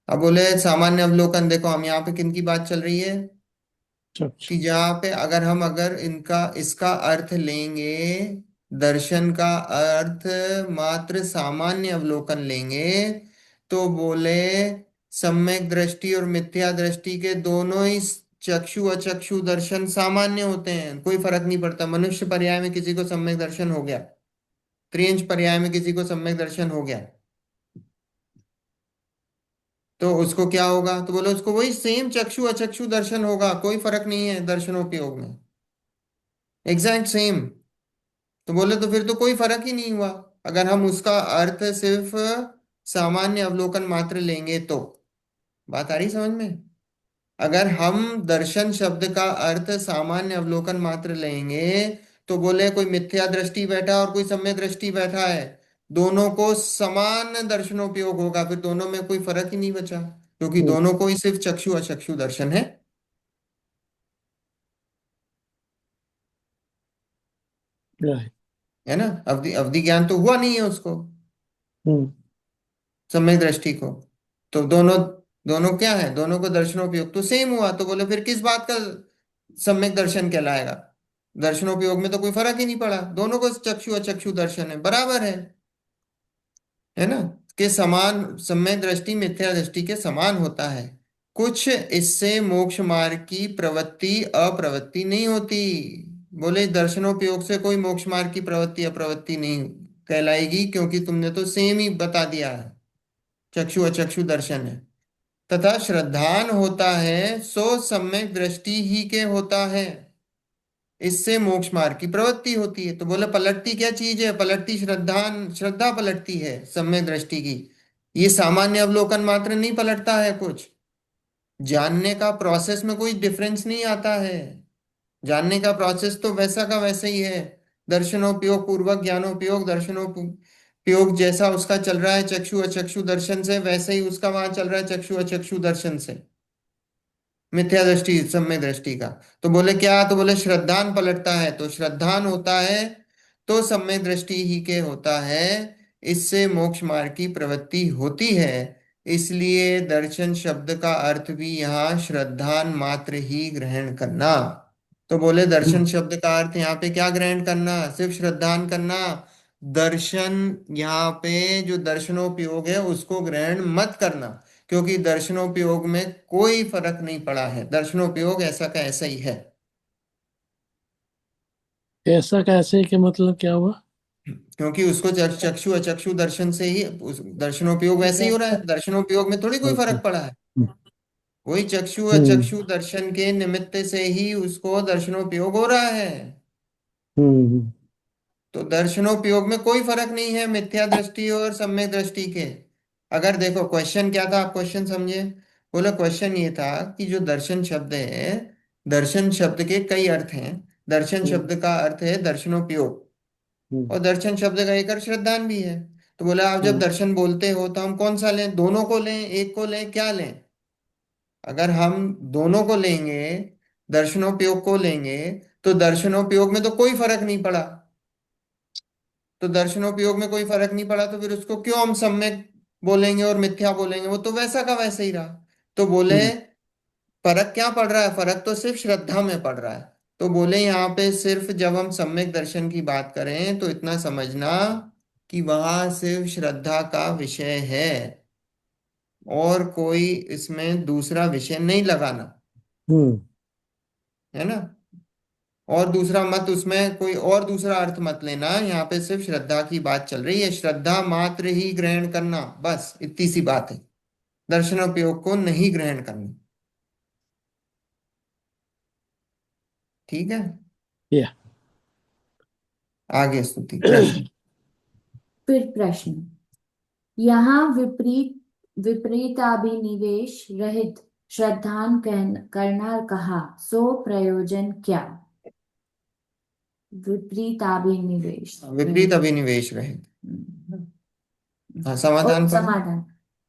अब बोले सामान्य अवलोकन, देखो हम यहाँ पे किन की बात चल रही है चक्षु। कि जहाँ पे अगर इनका इसका अर्थ लेंगे, दर्शन का अर्थ मात्र सामान्य अवलोकन लेंगे, तो बोले सम्यक दृष्टि और मिथ्या दृष्टि के दोनों ही चक्षु अचक्षु दर्शन सामान्य होते हैं, कोई फर्क नहीं पड़ता। मनुष्य पर्याय में किसी को सम्यक दर्शन हो गया, त्रियंच पर्याय में किसी को सम्यक दर्शन हो गया, तो उसको क्या होगा, तो बोले उसको वही सेम चक्षु अचक्षु दर्शन होगा, कोई फर्क नहीं है दर्शनोपयोग में, एग्जैक्ट सेम। तो बोले तो फिर तो कोई फर्क ही नहीं हुआ अगर हम उसका अर्थ सिर्फ सामान्य अवलोकन मात्र लेंगे तो। बात आ रही समझ में? अगर हम दर्शन शब्द का अर्थ सामान्य अवलोकन मात्र लेंगे, तो बोले कोई मिथ्या दृष्टि बैठा और कोई सम्यक दृष्टि बैठा है, दोनों को समान दर्शनोपयोग होगा, फिर दोनों में कोई फर्क ही नहीं बचा, क्योंकि दोनों को ही सिर्फ चक्षु अचक्षु दर्शन है। राइट। है ना? अवधि अवधि ज्ञान तो हुआ नहीं है उसको, हम्म। सम्यक दृष्टि को। तो दोनों दोनों क्या है, दोनों को दर्शनोपयोग तो सेम हुआ, तो बोले फिर किस बात का सम्यक दर्शन कहलाएगा? दर्शनोपयोग में तो कोई फर्क ही नहीं पड़ा, दोनों को चक्षु अचक्षु दर्शन है, बराबर है ना? के समान, सम्यक दृष्टि मिथ्या दृष्टि के समान होता है। कुछ इससे मोक्ष मार्ग की प्रवृत्ति अप्रवृत्ति नहीं होती। बोले दर्शनोपयोग से कोई मोक्ष मार्ग की प्रवृत्ति अप्रवृत्ति नहीं कहलाएगी, क्योंकि तुमने तो सेम ही बता दिया है, चक्षु अचक्षु दर्शन है। तथा श्रद्धान होता है सो सम्यक दृष्टि ही के होता है, इससे मोक्ष मार्ग की प्रवृत्ति होती है। तो बोले पलटती क्या चीज है, पलटती श्रद्धान, श्रद्धा पलटती है सम्यक दृष्टि की, ये सामान्य अवलोकन मात्र नहीं पलटता है कुछ। जानने का प्रोसेस में कोई डिफरेंस नहीं आता है, जानने का प्रोसेस तो वैसा का वैसा ही है। दर्शनोपयोग पूर्वक ज्ञानोपयोग, दर्शनोपयोग जैसा उसका चल रहा है चक्षु अचक्षु दर्शन से, वैसे ही उसका वहां चल रहा है चक्षु अचक्षु दर्शन से, मिथ्या दृष्टि सम्यक दृष्टि का। तो बोले क्या, तो बोले श्रद्धान पलटता है, तो श्रद्धान होता है तो सम्यक दृष्टि ही के होता है, इससे मोक्ष मार्ग की प्रवृत्ति होती है। इसलिए दर्शन शब्द का अर्थ भी यहाँ श्रद्धान मात्र ही ग्रहण करना। तो बोले दर्शन शब्द का अर्थ यहाँ पे क्या ग्रहण करना, सिर्फ श्रद्धान करना। दर्शन यहाँ पे जो दर्शनोपयोग है उसको ग्रहण मत करना, क्योंकि दर्शनोपयोग में कोई फर्क नहीं पड़ा है, दर्शनोपयोग ऐसा का ऐसा ही है। ऐसा कैसे के मतलब क्या हुआ? क्योंकि उसको चक्षु अचक्षु दर्शन से ही दर्शनोपयोग वैसे ही हो रहा है, दर्शनोपयोग में थोड़ी कोई अच्छा। फर्क पड़ा है। वही चक्षु हम्म। अचक्षु दर्शन के निमित्त से ही उसको दर्शनोपयोग हो रहा है। हम्म। तो दर्शनोपयोग में कोई फर्क नहीं है मिथ्या दृष्टि और सम्यक दृष्टि के। अगर देखो क्वेश्चन क्या था, आप क्वेश्चन समझे? बोलो क्वेश्चन ये था कि जो दर्शन शब्द है, दर्शन शब्द के कई अर्थ हैं। दर्शन हम्म। शब्द का अर्थ है दर्शनोपयोग, हम्म। और दर्शन शब्द का एक अर्थ श्रद्धान भी है। तो बोला आप जब हम्म। दर्शन बोलते हो तो हम कौन सा लें, दोनों को लें, एक को लें, क्या लें? अगर हम दोनों को लेंगे, दर्शनोपयोग को लेंगे, तो दर्शनोपयोग में तो कोई फर्क नहीं पड़ा। तो दर्शनोपयोग में कोई फर्क नहीं पड़ा, तो फिर उसको क्यों हम सम्यक बोलेंगे और मिथ्या बोलेंगे, वो तो वैसा का वैसा ही रहा। तो बोले हम्म। फर्क क्या पड़ रहा है, फर्क तो सिर्फ श्रद्धा में पड़ रहा है। तो बोले यहाँ पे सिर्फ जब हम सम्यक दर्शन की बात करें तो इतना समझना कि वहां सिर्फ श्रद्धा का विषय है, और कोई इसमें दूसरा विषय नहीं लगाना, हम्म। है ना? और दूसरा मत, उसमें कोई और दूसरा अर्थ मत लेना, यहाँ पे सिर्फ श्रद्धा की बात चल रही है। श्रद्धा मात्र ही ग्रहण करना, बस इतनी सी बात है। दर्शन उपयोग को नहीं ग्रहण करना। ठीक है। या आगे स्तुति प्रश्न। फिर प्रश्न। यहाँ विपरीताभिनिवेश रहित श्रद्धान करना कहा, सो प्रयोजन क्या? विपरीताभिनिवेश विपरीत अभिनिवेश रहित। हम्म। हाँ, समाधान पढ़ो। समाधान।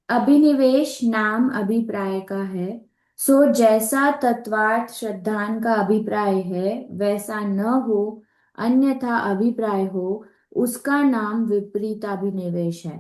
अभिनिवेश नाम अभिप्राय का है, सो जैसा तत्वार्थ श्रद्धान का अभिप्राय है वैसा न हो, अन्यथा अभिप्राय हो, उसका नाम विपरीत अभिनिवेश है।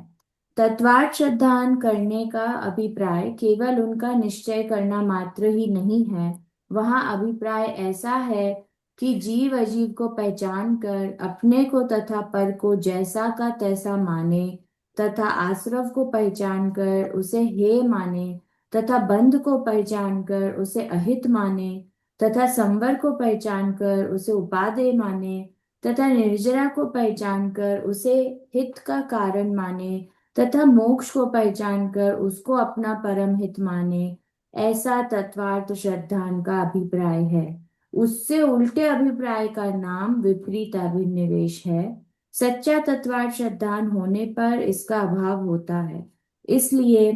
तत्वार्थ श्रद्धान करने का अभिप्राय केवल उनका निश्चय करना मात्र ही नहीं है, वहां अभिप्राय ऐसा है कि जीव अजीव को पहचान कर अपने को तथा पर को जैसा का तैसा माने, तथा आश्रव को पहचान कर उसे हेय माने, तथा बंध को पहचान कर उसे अहित माने, तथा संवर को पहचान कर उसे उपादेय माने, तथा निर्जरा को पहचान कर उसे हित का कारण माने, तथा मोक्ष को पहचान कर उसको अपना परम हित माने, ऐसा तत्वार्थ श्रद्धान का अभिप्राय है। उससे उल्टे अभिप्राय का नाम विपरीत अभिनिवेश है। सच्चा तत्वार्थ श्रद्धान होने पर इसका अभाव होता है, इसलिए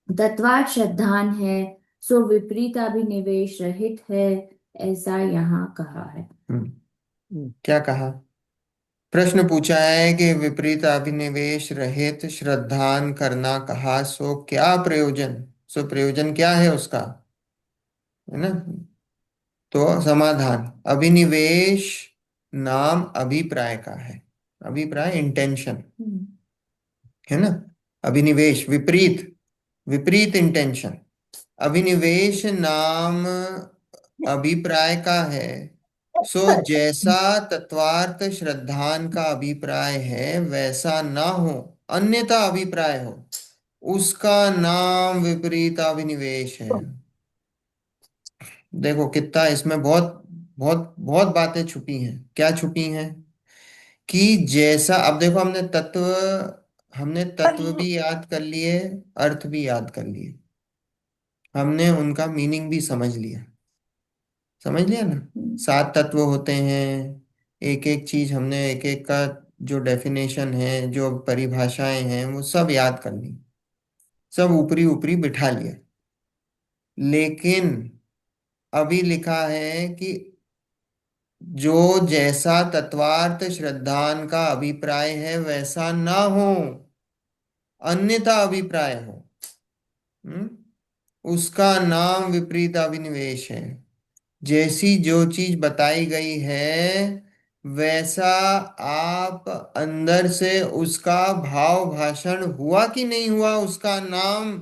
तत्वार्थ श्रद्धान है सो विपरीत अभिनिवेश रहित है, ऐसा यहाँ कहा है। क्या कहा? प्रश्न पूछा है कि विपरीत अभिनिवेश रहित श्रद्धान करना कहा, सो क्या प्रयोजन, सो प्रयोजन क्या है उसका, है ना? तो समाधान। अभिनिवेश नाम अभिप्राय का है। अभिप्राय इंटेंशन, है ना? अभिनिवेश विपरीत, विपरीत इंटेंशन। अभिनिवेश नाम अभिप्राय का है, सो जैसा तत्वार्थ श्रद्धान का अभिप्राय है वैसा ना हो, अन्यथा अभिप्राय हो, उसका नाम विपरीत अभिनिवेश है। देखो कितना इसमें बहुत बहुत बहुत बातें छुपी हैं। क्या छुपी हैं? कि जैसा, अब देखो हमने तत्व भी याद कर लिए, अर्थ भी याद कर लिए, हमने उनका मीनिंग भी समझ लिया। समझ लिया ना? 7 तत्व होते हैं, एक एक चीज हमने एक एक का जो डेफिनेशन है, जो परिभाषाएं हैं, वो सब याद कर ली, सब ऊपरी ऊपरी बिठा लिया। लेकिन अभी लिखा है कि जो जैसा तत्वार्थ श्रद्धान का अभिप्राय है वैसा ना हो, अन्यथा अभिप्राय हो, उसका नाम विपरीत अभिनिवेश है। जैसी जो चीज बताई गई है वैसा आप अंदर से उसका भाव भाषण हुआ कि नहीं हुआ, उसका नाम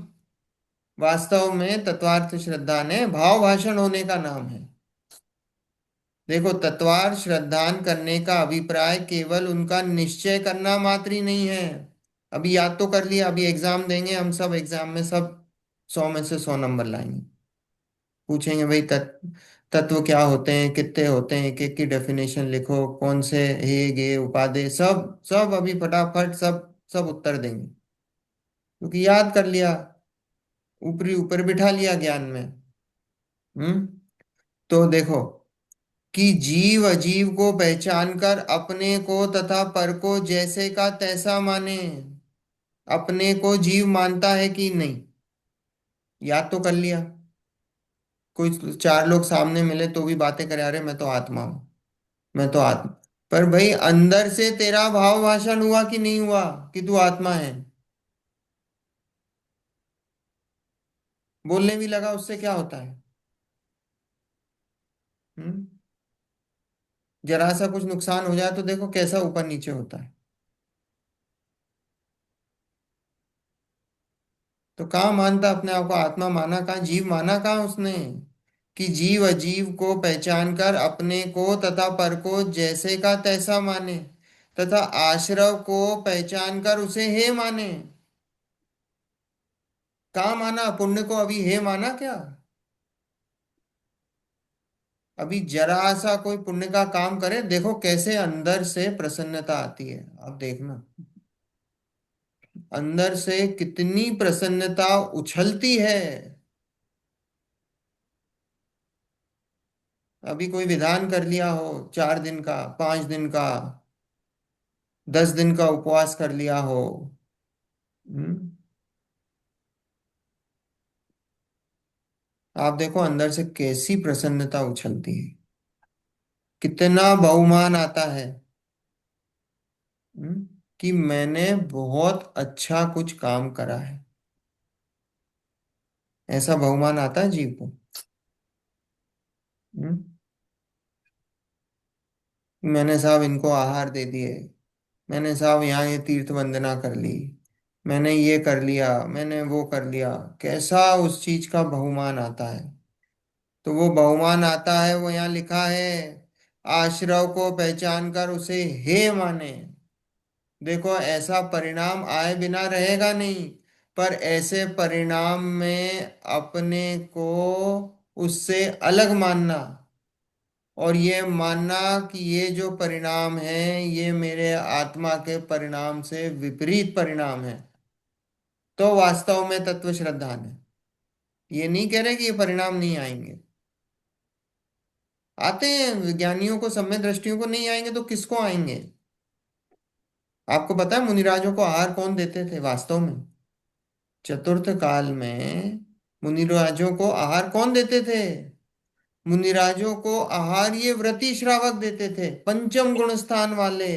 वास्तव में तत्वार्थ श्रद्धा ने भाव भाषण होने का नाम है। देखो, तत्वार्थ श्रद्धान करने का अभिप्राय केवल उनका निश्चय करना मात्र ही नहीं है। अभी याद तो कर लिया, अभी एग्जाम देंगे हम सब, एग्जाम में सब 100 में से 100 नंबर लाएंगे। पूछेंगे भाई तत्व क्या होते हैं, कितने होते हैं, एक एक की डेफिनेशन लिखो, कौन से हे गे उपादेय, सब सब अभी फटाफट सब सब उत्तर देंगे, क्योंकि याद कर लिया, ऊपरी ऊपर बिठा लिया ज्ञान में। हम्म। तो देखो कि जीव अजीव को पहचान कर अपने को तथा पर को जैसे का तैसा माने। अपने को जीव मानता है कि नहीं, याद तो कर लिया। कोई 4 लोग सामने मिले तो भी बातें करे, अरे मैं तो आत्मा हूं, मैं तो आत्मा। पर भाई अंदर से तेरा भाव भाषण हुआ कि नहीं हुआ कि तू आत्मा है? बोलने भी लगा, उससे क्या होता है? हम्म। जरा सा कुछ नुकसान हो जाए तो देखो कैसा ऊपर नीचे होता है। तो कहाँ मानता अपने आप को आत्मा, माना कहाँ, जीव माना कहाँ उसने? कि जीव अजीव को पहचान कर अपने को तथा पर को जैसे का तैसा माने, तथा आश्रव को पहचान कर उसे हे माने। कहाँ माना? पुण्य को अभी हे माना क्या? अभी जरा सा कोई पुण्य का काम करे, देखो कैसे अंदर से प्रसन्नता आती है, आप देखना अंदर से कितनी प्रसन्नता उछलती है। अभी कोई विधान कर लिया हो, 4 दिन का, 5 दिन का, 10 दिन का उपवास कर लिया हो, हम्म, आप देखो अंदर से कैसी प्रसन्नता उछलती है, कितना बहुमान आता है, हम्म, कि मैंने बहुत अच्छा कुछ काम करा है। ऐसा बहुमान आता है जीव को। हम्म, मैंने साहब इनको आहार दे दिए, मैंने साहब यहाँ ये तीर्थ वंदना कर ली, मैंने ये कर लिया, मैंने वो कर लिया, कैसा उस चीज का बहुमान आता है। तो वो बहुमान आता है, वो यहाँ लिखा है, आश्रव को पहचान कर उसे हे माने। देखो ऐसा परिणाम आए बिना रहेगा नहीं, पर ऐसे परिणाम में अपने को उससे अलग मानना, और ये मानना कि ये जो परिणाम है ये मेरे आत्मा के परिणाम से विपरीत परिणाम है, तो वास्तव में तत्व श्रद्धान है। ये नहीं कह रहे कि ये परिणाम नहीं आएंगे, आते हैं विज्ञानियों को, सम्यक दृष्टियों को नहीं आएंगे तो किसको आएंगे। आपको पता है मुनिराजों को आहार कौन देते थे वास्तव में? चतुर्थ काल में मुनिराजों को आहार कौन देते थे? मुनिराजों को आहार ये व्रति श्रावक देते थे, पंचम गुण स्थान वाले।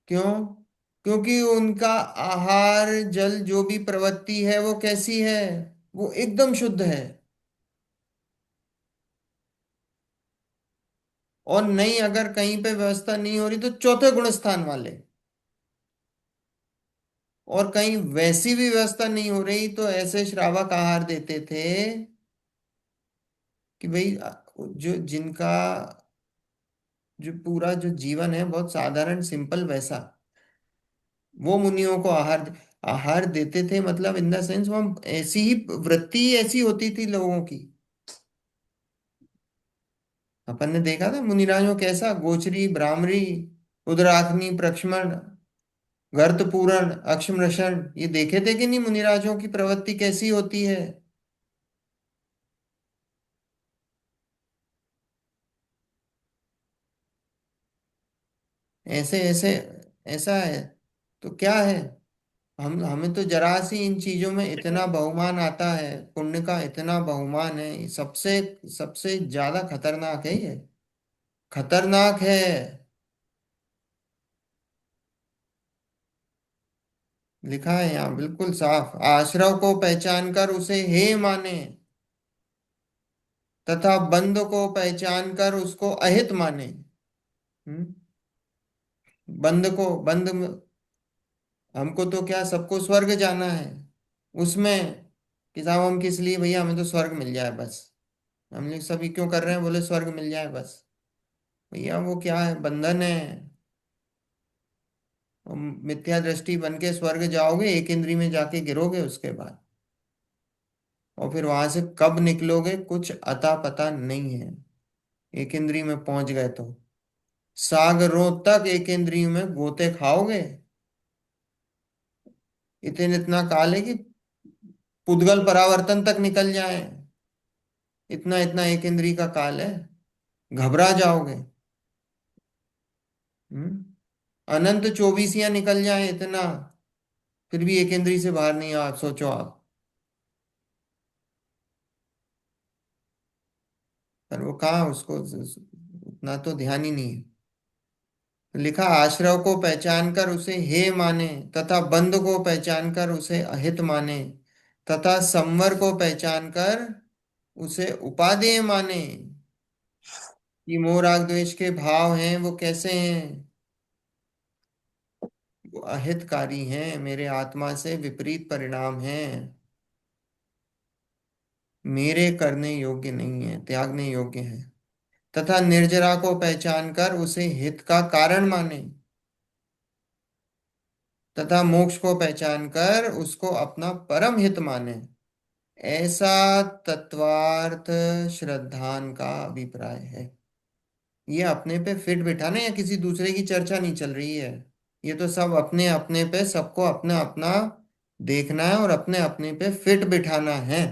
क्यों? क्योंकि उनका आहार जल जो भी प्रवृत्ति है वो कैसी है, वो एकदम शुद्ध है। और नहीं, अगर कहीं पे व्यवस्था नहीं हो रही तो चौथे गुण स्थान वाले, और कहीं वैसी भी व्यवस्था नहीं हो रही तो ऐसे श्रावक आहार देते थे कि भाई जो जिनका जो पूरा जो जीवन है बहुत साधारण सिंपल वैसा, वो मुनियों को आहार देते थे। मतलब इन द सेंस वो ऐसी ही वृत्ति ऐसी होती थी लोगों की। अपन ने देखा था मुनिराजों कैसा गोचरी, भ्रामरी, उदराग्नि प्रक्ष्मण, गर्त पूरण, अक्षमृषण, ये देखे थे कि नहीं मुनिराजों की प्रवृत्ति कैसी होती है। ऐसे ऐसे ऐसा है। तो क्या है, हम हमें तो जरा सी इन चीजों में इतना बहुमान आता है, पुण्य का इतना बहुमान है, ये सबसे सबसे ज्यादा खतरनाक है ये, खतरनाक है। लिखा है यहाँ बिल्कुल साफ, आश्रव को पहचान कर उसे हे माने तथा बंध को पहचान कर उसको अहित माने। हम्म? बंध, हमको तो क्या सबको स्वर्ग जाना है, उसमें कि साहब हम किस लिए, भैया हमें तो स्वर्ग मिल जाए बस। हम लोग सभी क्यों कर रहे हैं, बोले स्वर्ग मिल जाए बस। भैया वो क्या है, बंधन है। और मिथ्या दृष्टि बन के स्वर्ग जाओगे, एक इंद्री में जाके गिरोगे उसके बाद, और फिर वहां से कब निकलोगे कुछ अता पता नहीं है। एक इंद्री में पहुंच गए तो सागरों तक एक इंद्री में गोते खाओगे। इतना काल है कि पुद्गल परावर्तन तक निकल जाए, इतना इतना एक इंद्री का काल है, घबरा जाओगे। अनंत चौबीसियां निकल जाए इतना, फिर भी एक इंद्री से बाहर नहीं, आप सोचो आप। पर वो कहाँ, उसको उतना तो ध्यान ही नहीं है। लिखा, आश्रव को पहचान कर उसे हे माने तथा बंध को पहचान कर उसे अहित माने, तथा संवर को पहचान कर उसे उपादेय माने। कि मोह राग द्वेष के भाव हैं वो कैसे हैं, वो अहितकारी हैं, मेरे आत्मा से विपरीत परिणाम हैं, मेरे करने योग्य नहीं है, त्यागने योग्य है। तथा निर्जरा को पहचान कर उसे हित का कारण माने, तथा मोक्ष को पहचान कर उसको अपना परम हित माने। ऐसा तत्वार्थ श्रद्धान का अभिप्राय है। ये अपने पे फिट बिठाना, या किसी दूसरे की चर्चा नहीं चल रही है। ये तो सब अपने अपने पे, सबको अपना अपना देखना है और अपने अपने पे फिट बिठाना है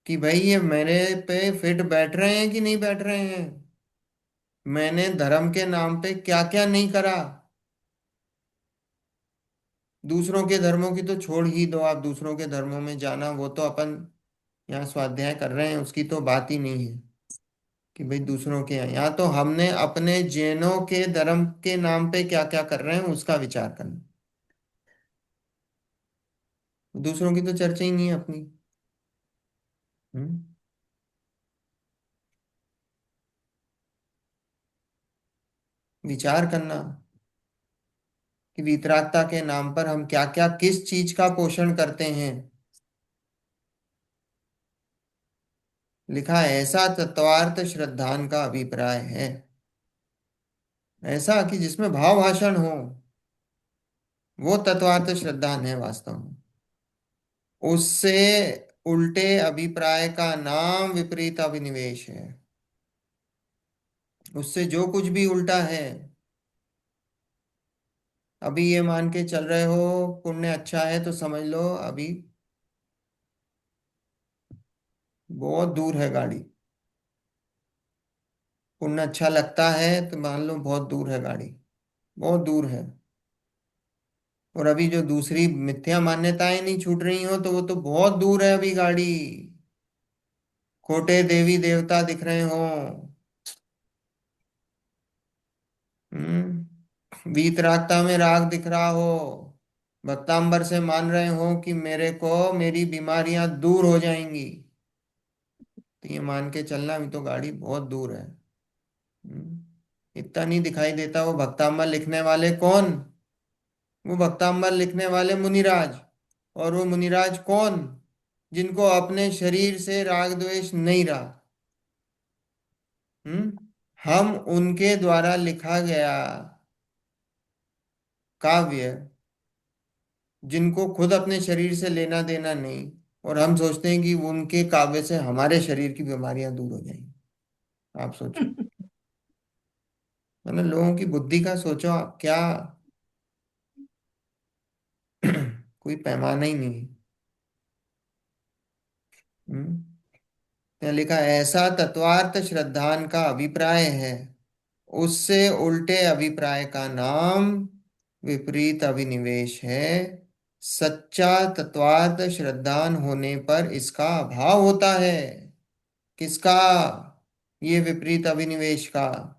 कि भाई ये मेरे पे फिट बैठ रहे हैं कि नहीं बैठ रहे हैं। मैंने धर्म के नाम पे क्या क्या नहीं करा। दूसरों के धर्मों की तो छोड़ ही दो, आप दूसरों के धर्मों में जाना, वो तो अपन यहाँ स्वाध्याय कर रहे हैं, उसकी तो बात ही नहीं है कि भाई दूसरों के यहाँ तो हमने अपने जैनों के धर्म के नाम पे क्या क्या कर रहे हैं उसका विचार करना। दूसरों की तो चर्चा ही नहीं है अपनी। हम्म। विचार करना कि वितरागता के नाम पर हम क्या क्या किस चीज का पोषण करते हैं। लिखा है ऐसा तत्वार्थ श्रद्धान का अभिप्राय है, ऐसा कि जिसमें भाव भाषण हो, वो तत्वार्थ श्रद्धान है वास्तव में। उससे उल्टे अभिप्राय का नाम विपरीत अभिनिवेश है। उससे जो कुछ भी उल्टा है, अभी ये मान के चल रहे हो पुण्य अच्छा है तो समझ लो अभी बहुत दूर है गाड़ी। पुण्य अच्छा लगता है तो मान लो बहुत दूर है गाड़ी, बहुत दूर है। और अभी जो दूसरी मिथ्या मान्यताएं नहीं छूट रही हो तो वो तो बहुत दूर है अभी गाड़ी। खोटे देवी देवता दिख रहे हो। वीतरागता में राग दिख रहा हो। भक्तांबर से मान रहे हो कि मेरे को मेरी बीमारियां दूर हो जाएंगी, तो ये मान के चलना अभी तो गाड़ी बहुत दूर है। इतना नहीं दिखाई देता वो भक्तांबर लिखने वाले कौन। वो भक्तांबर लिखने वाले मुनिराज। और वो मुनिराज कौन, जिनको अपने शरीर से राग द्वेष नहीं रहा। हम्म। हम उनके द्वारा लिखा गया काव्य, जिनको खुद अपने शरीर से लेना देना नहीं, और हम सोचते हैं कि उनके काव्य से हमारे शरीर की बीमारियां दूर हो जाएंगी। आप सोचो, मतलब लोगों की बुद्धि का सोचो आप क्या। कोई पैमाना ही नहीं है। हम्म। यहाँ लिखा है, ऐसा तत्वार्थ श्रद्धान का अभिप्राय है, उससे उल्टे अभिप्राय का नाम विपरीत अभिनिवेश है। सच्चा तत्वार्थ श्रद्धान होने पर इसका अभाव होता है। किसका? ये विपरीत अभिनिवेश का।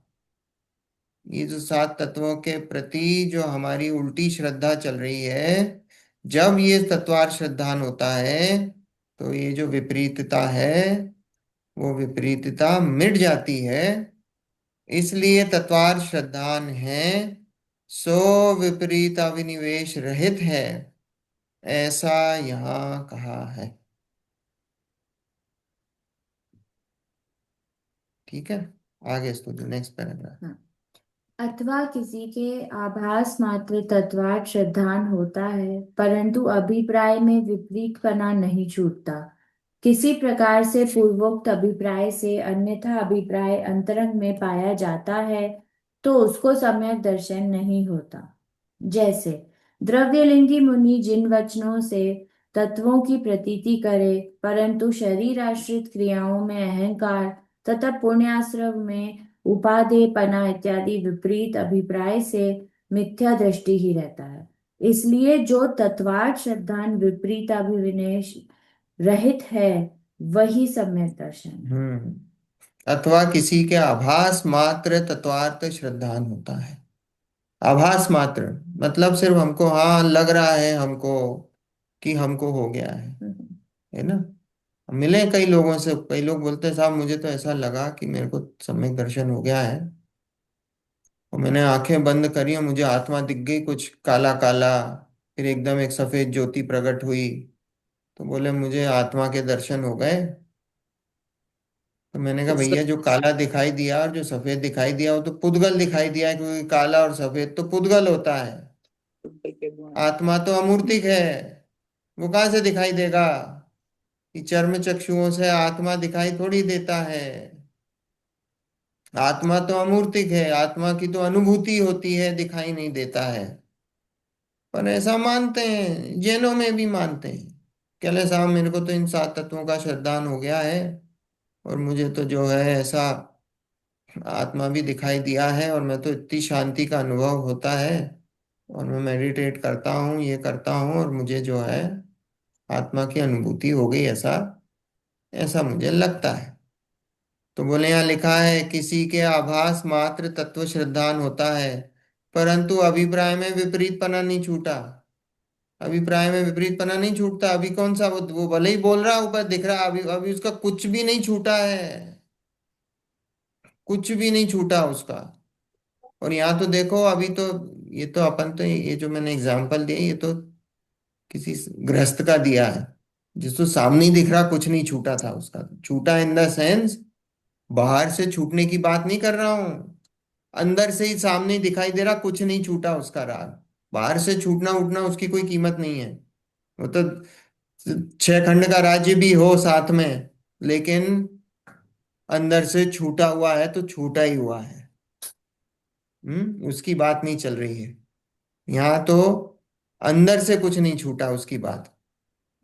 ये जो सात तत्वों के प्रति जो हमारी उल्टी श्रद्धा चल रही है, जब ये तत्वार्थ श्रद्धान होता है तो ये जो विपरीतता है वो विपरीतता मिट जाती है। इसलिए तत्वार्थ श्रद्धान है सो विपरीत अभिनिवेश रहित है, ऐसा यहाँ कहा है। ठीक है, आगे इसको जो नेक्स्ट पैराग्राफ। हाँ। अथवा किसी के आभास मात्र तत्वार्थ श्रद्धान होता है, परंतु अभिप्राय में विपरीतपना नहीं छूटता। किसी प्रकार से पूर्वोक्त अभिप्राय से अन्यथा अभिप्राय अंतरंग में पाया जाता है, तो उसको सम्यक दर्शन नहीं होता। जैसे द्रव्यलिंगी मुनि जिन वचनों से तत्वों की प्रतीति करे, परंतु शरीर आश्रित क्रियाओं में अहंकार तथा पुण्याश्रव में उपादेयपना इत्यादि विपरीत अभिप्राय से मिथ्या दृष्टि ही रहता है। इसलिए जो तत्वार्थ श्रद्धान विपरीत अभिविनेश रहित है, वही सम्यक दर्शन है। अथवा किसी के आभास मात्र तत्वार्थ श्रद्धान होता है। आभास मात्र मतलब सिर्फ हमको हाँ लग रहा है हमको कि हमको हो गया है ना। मिले कई लोगों से, कई लोग बोलते हैं साहब मुझे तो ऐसा लगा कि मेरे को सम्यक दर्शन हो गया है, और मैंने आंखें बंद करी और मुझे आत्मा दिख गई कुछ काला काला, फिर एकदम एक सफेद ज्योति प्रकट हुई, तो बोले मुझे आत्मा के दर्शन हो गए। तो मैंने कहा भैया जो काला दिखाई दिया और जो सफेद दिखाई दिया वो तो पुद्गल दिखाई दिया है, क्योंकि काला और सफेद तो पुद्गल होता है। के गुण। आत्मा तो अमूर्तिक है, वो कहाँ से दिखाई देगा। कि चर्म चक्षुओं से आत्मा दिखाई थोड़ी देता है। आत्मा तो अमूर्तिक है, आत्मा की तो अनुभूति होती है, दिखाई नहीं देता है। पर ऐसा मानते हैं, जैनों में भी मानते हैं। कहले साहब मेरे को तो इन 7 तत्वों का श्रद्धान हो गया है, और मुझे तो जो है ऐसा आत्मा भी दिखाई दिया है, और मैं तो इतनी शांति का अनुभव होता है, और मैं मेडिटेट करता हूँ, ये करता हूँ, और मुझे जो है आत्मा की अनुभूति हो गई, ऐसा ऐसा मुझे लगता है। तो बोले यहाँ लिखा है, किसी के आभास मात्र तत्व श्रद्धान होता है, परंतु अभिप्राय में विपरीतपना नहीं छूटा। अभिप्राय में विपरीतपना नहीं छूटता। अभी कौन सा वो भले ही बोल रहा है, ऊपर दिख रहा है, अभी अभी उसका कुछ भी नहीं छूटा है, कुछ भी नहीं छूटा उसका। और यहाँ तो देखो, अभी तो ये तो अपन तो ये जो मैंने एग्जांपल दिया, ये तो किसी गृहस्थ का दिया है, जिसको सामने ही दिख रहा, कुछ नहीं छूटा था उसका। छूटा इन द सेंस, बाहर से छूटने की बात नहीं कर रहा हूं, अंदर से ही सामने ही दिखाई दे रहा, कुछ नहीं छूटा उसका राग। बाहर से छूटना उठना उसकी कोई कीमत नहीं है। वो तो 6 खंड का राज्य भी हो साथ में, लेकिन अंदर से छूटा हुआ है तो छूटा ही हुआ है। उसकी बात नहीं चल रही है यहाँ तो। अंदर से कुछ नहीं छूटा उसकी बात।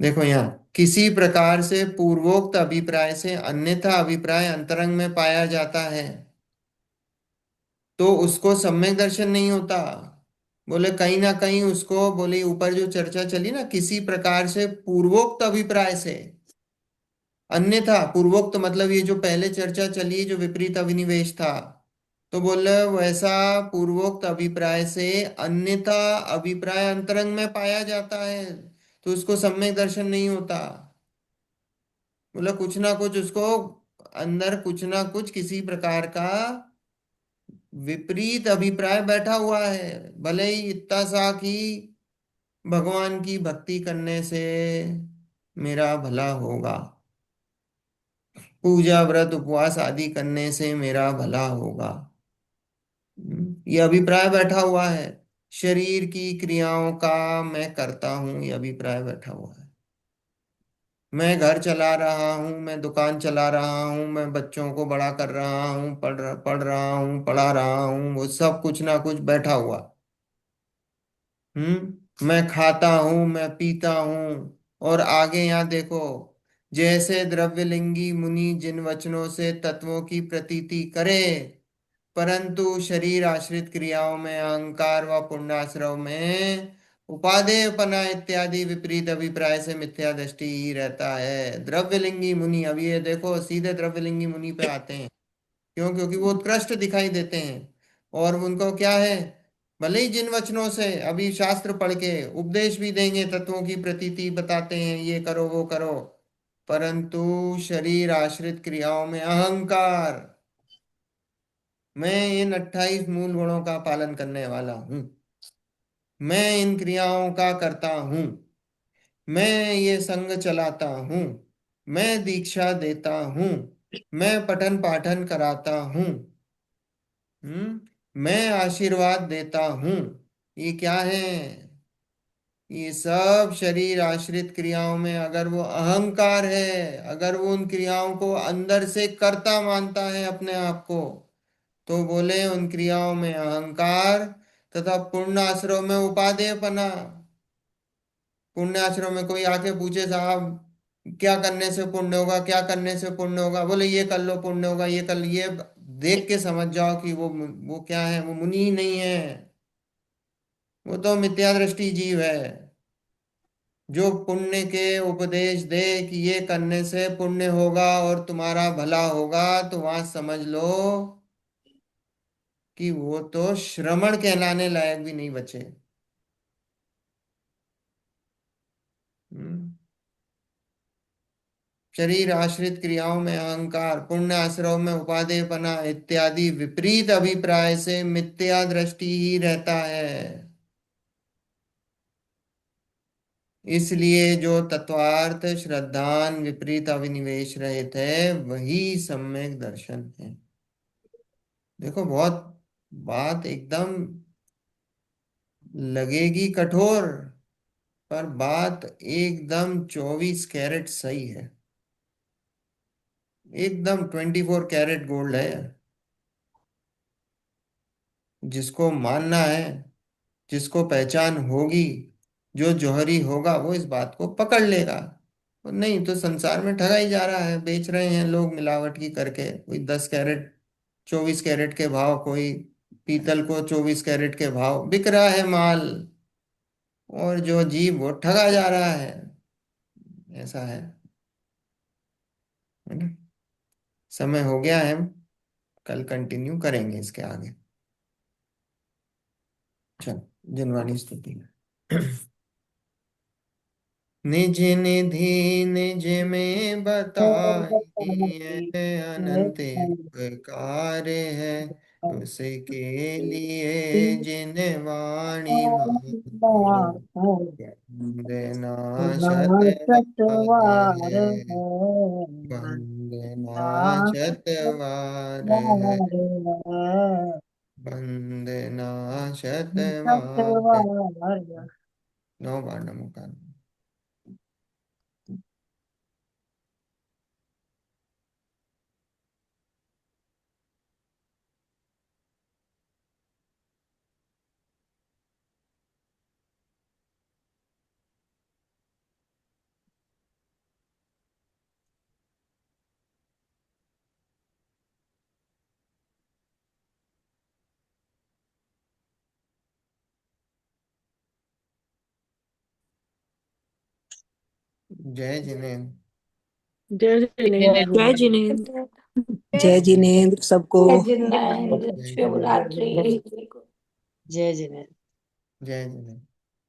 देखो यहाँ, किसी प्रकार से पूर्वोक्त अभिप्राय से अन्यथा अभिप्राय अंतरंग में पाया जाता है, तो उसको सम्यक दर्शन नहीं होता। बोले कहीं ना कहीं उसको, बोले ऊपर जो चर्चा चली ना, किसी प्रकार से पूर्वोक्त अभिप्राय से अन्यथा, पूर्वोक्त मतलब ये जो पहले चर्चा चली जो विपरीत अभिनिवेश था, तो बोले वैसा पूर्वोक्त अभिप्राय से अन्यथा अभिप्राय अंतरंग में पाया जाता है, तो उसको सम्यक दर्शन नहीं होता। बोला कुछ ना कुछ उसको अंदर, कुछ ना कुछ किसी प्रकार का विपरीत अभिप्राय बैठा हुआ है। भले ही इतना सा कि भगवान की भक्ति करने से मेरा भला होगा, पूजा व्रत उपवास आदि करने से मेरा भला होगा, ये अभिप्राय बैठा हुआ है। शरीर की क्रियाओं का मैं करता हूं, ये अभिप्राय बैठा हुआ है। मैं घर चला रहा हूँ, मैं दुकान चला रहा हूँ, मैं बच्चों को बड़ा कर रहा हूँ, पढ़ रहा हूँ, पढ़ा रहा हूँ, वो सब कुछ ना कुछ बैठा हुआ। मैं खाता हूँ, मैं पीता हूँ। और आगे यहाँ देखो, जैसे द्रव्यलिंगी मुनि जिन वचनों से तत्वों की प्रतीति करे, परंतु शरीर आश्रित क्रियाओं में अहंकार व पुण्याश्रव में उपादेयपना इत्यादि विपरीत अभिप्राय से मिथ्या दृष्टि ही रहता है। द्रव्यलिंगी मुनि, अब ये देखो सीधे द्रव्यलिंगी मुनि पे आते हैं। क्यों? क्योंकि वो उत्कृष्ट दिखाई देते हैं, और उनको क्या है, भले ही जिन वचनों से अभी शास्त्र पढ़ के उपदेश भी देंगे, तत्वों की प्रतीति बताते हैं, ये करो वो करो, परंतु शरीर आश्रित क्रियाओं में अहंकार, मैं इन 28 मूल गुणों का पालन करने वाला हूं, मैं इन क्रियाओं का करता हूं, मैं ये संग चलाता हूं, मैं दीक्षा देता हूं, मैं पठन पाठन कराता हूं, मैं आशीर्वाद देता हूं। ये क्या है? ये सब शरीर आश्रित क्रियाओं में अगर वो अहंकार है, अगर वो उन क्रियाओं को अंदर से कर्ता मानता है अपने आप को, तो बोले उन क्रियाओं में अहंकार तथा पुण्य आश्रम में उपादेयपना। पुण्य आश्रम में कोई आके पूछे साहब क्या करने से पुण्य होगा, क्या करने से पुण्य होगा, बोले ये कर लो पुण्य होगा, ये कर लो, ये देख के समझ जाओ कि वो क्या है, वो मुनि ही नहीं है, वो तो मिथ्या दृष्टि जीव है। जो पुण्य के उपदेश दे कि ये करने से पुण्य होगा और तुम्हारा भला होगा, तो वहां समझ लो कि वो तो श्रमण कहलाने लायक भी नहीं बचे। हम्म। शरीर आश्रित क्रियाओं में अहंकार, पुण्य आश्रव में उपादेयपना इत्यादि विपरीत अभिप्राय से मिथ्या दृष्टि ही रहता है। इसलिए जो तत्वार्थ श्रद्धान विपरीत अभिनिवेश रहित है, वही सम्यक दर्शन है। देखो बहुत बात एकदम लगेगी कठोर, पर बात एकदम 24 कैरेट सही है। एकदम 24 कैरेट गोल्ड है। जिसको मानना है, जिसको पहचान होगी, जो जौहरी होगा वो इस बात को पकड़ लेगा। और नहीं तो संसार में ठगा ही जा रहा है, बेच रहे हैं लोग मिलावट की करके। कोई 10 कैरेट 24 कैरेट के भाव, कोई पीतल को 24 कैरेट के भाव बिक रहा है माल। और जो जीव वो ठगा जा रहा है। ऐसा है ना। समय हो गया है, कल कंटिन्यू करेंगे इसके आगे। चल, जिनवाणी स्तुति। निज निधि निज में बताई अनंत उपकार है, उसके लिए जिन वाणी मातु वंदना शतवार है। वंदना शतवार है। वंदना शतवार है। 9 बार नमोकार। जय जिनेन्द्र। जय जिनेन्द्र। जय जिनेन्द्र। जय जिनेन्द्र सबको। जय जिनेन्द्र। जय शुभ रात्रि। जय जिनेन्द्र। जय जिनेन्द्र।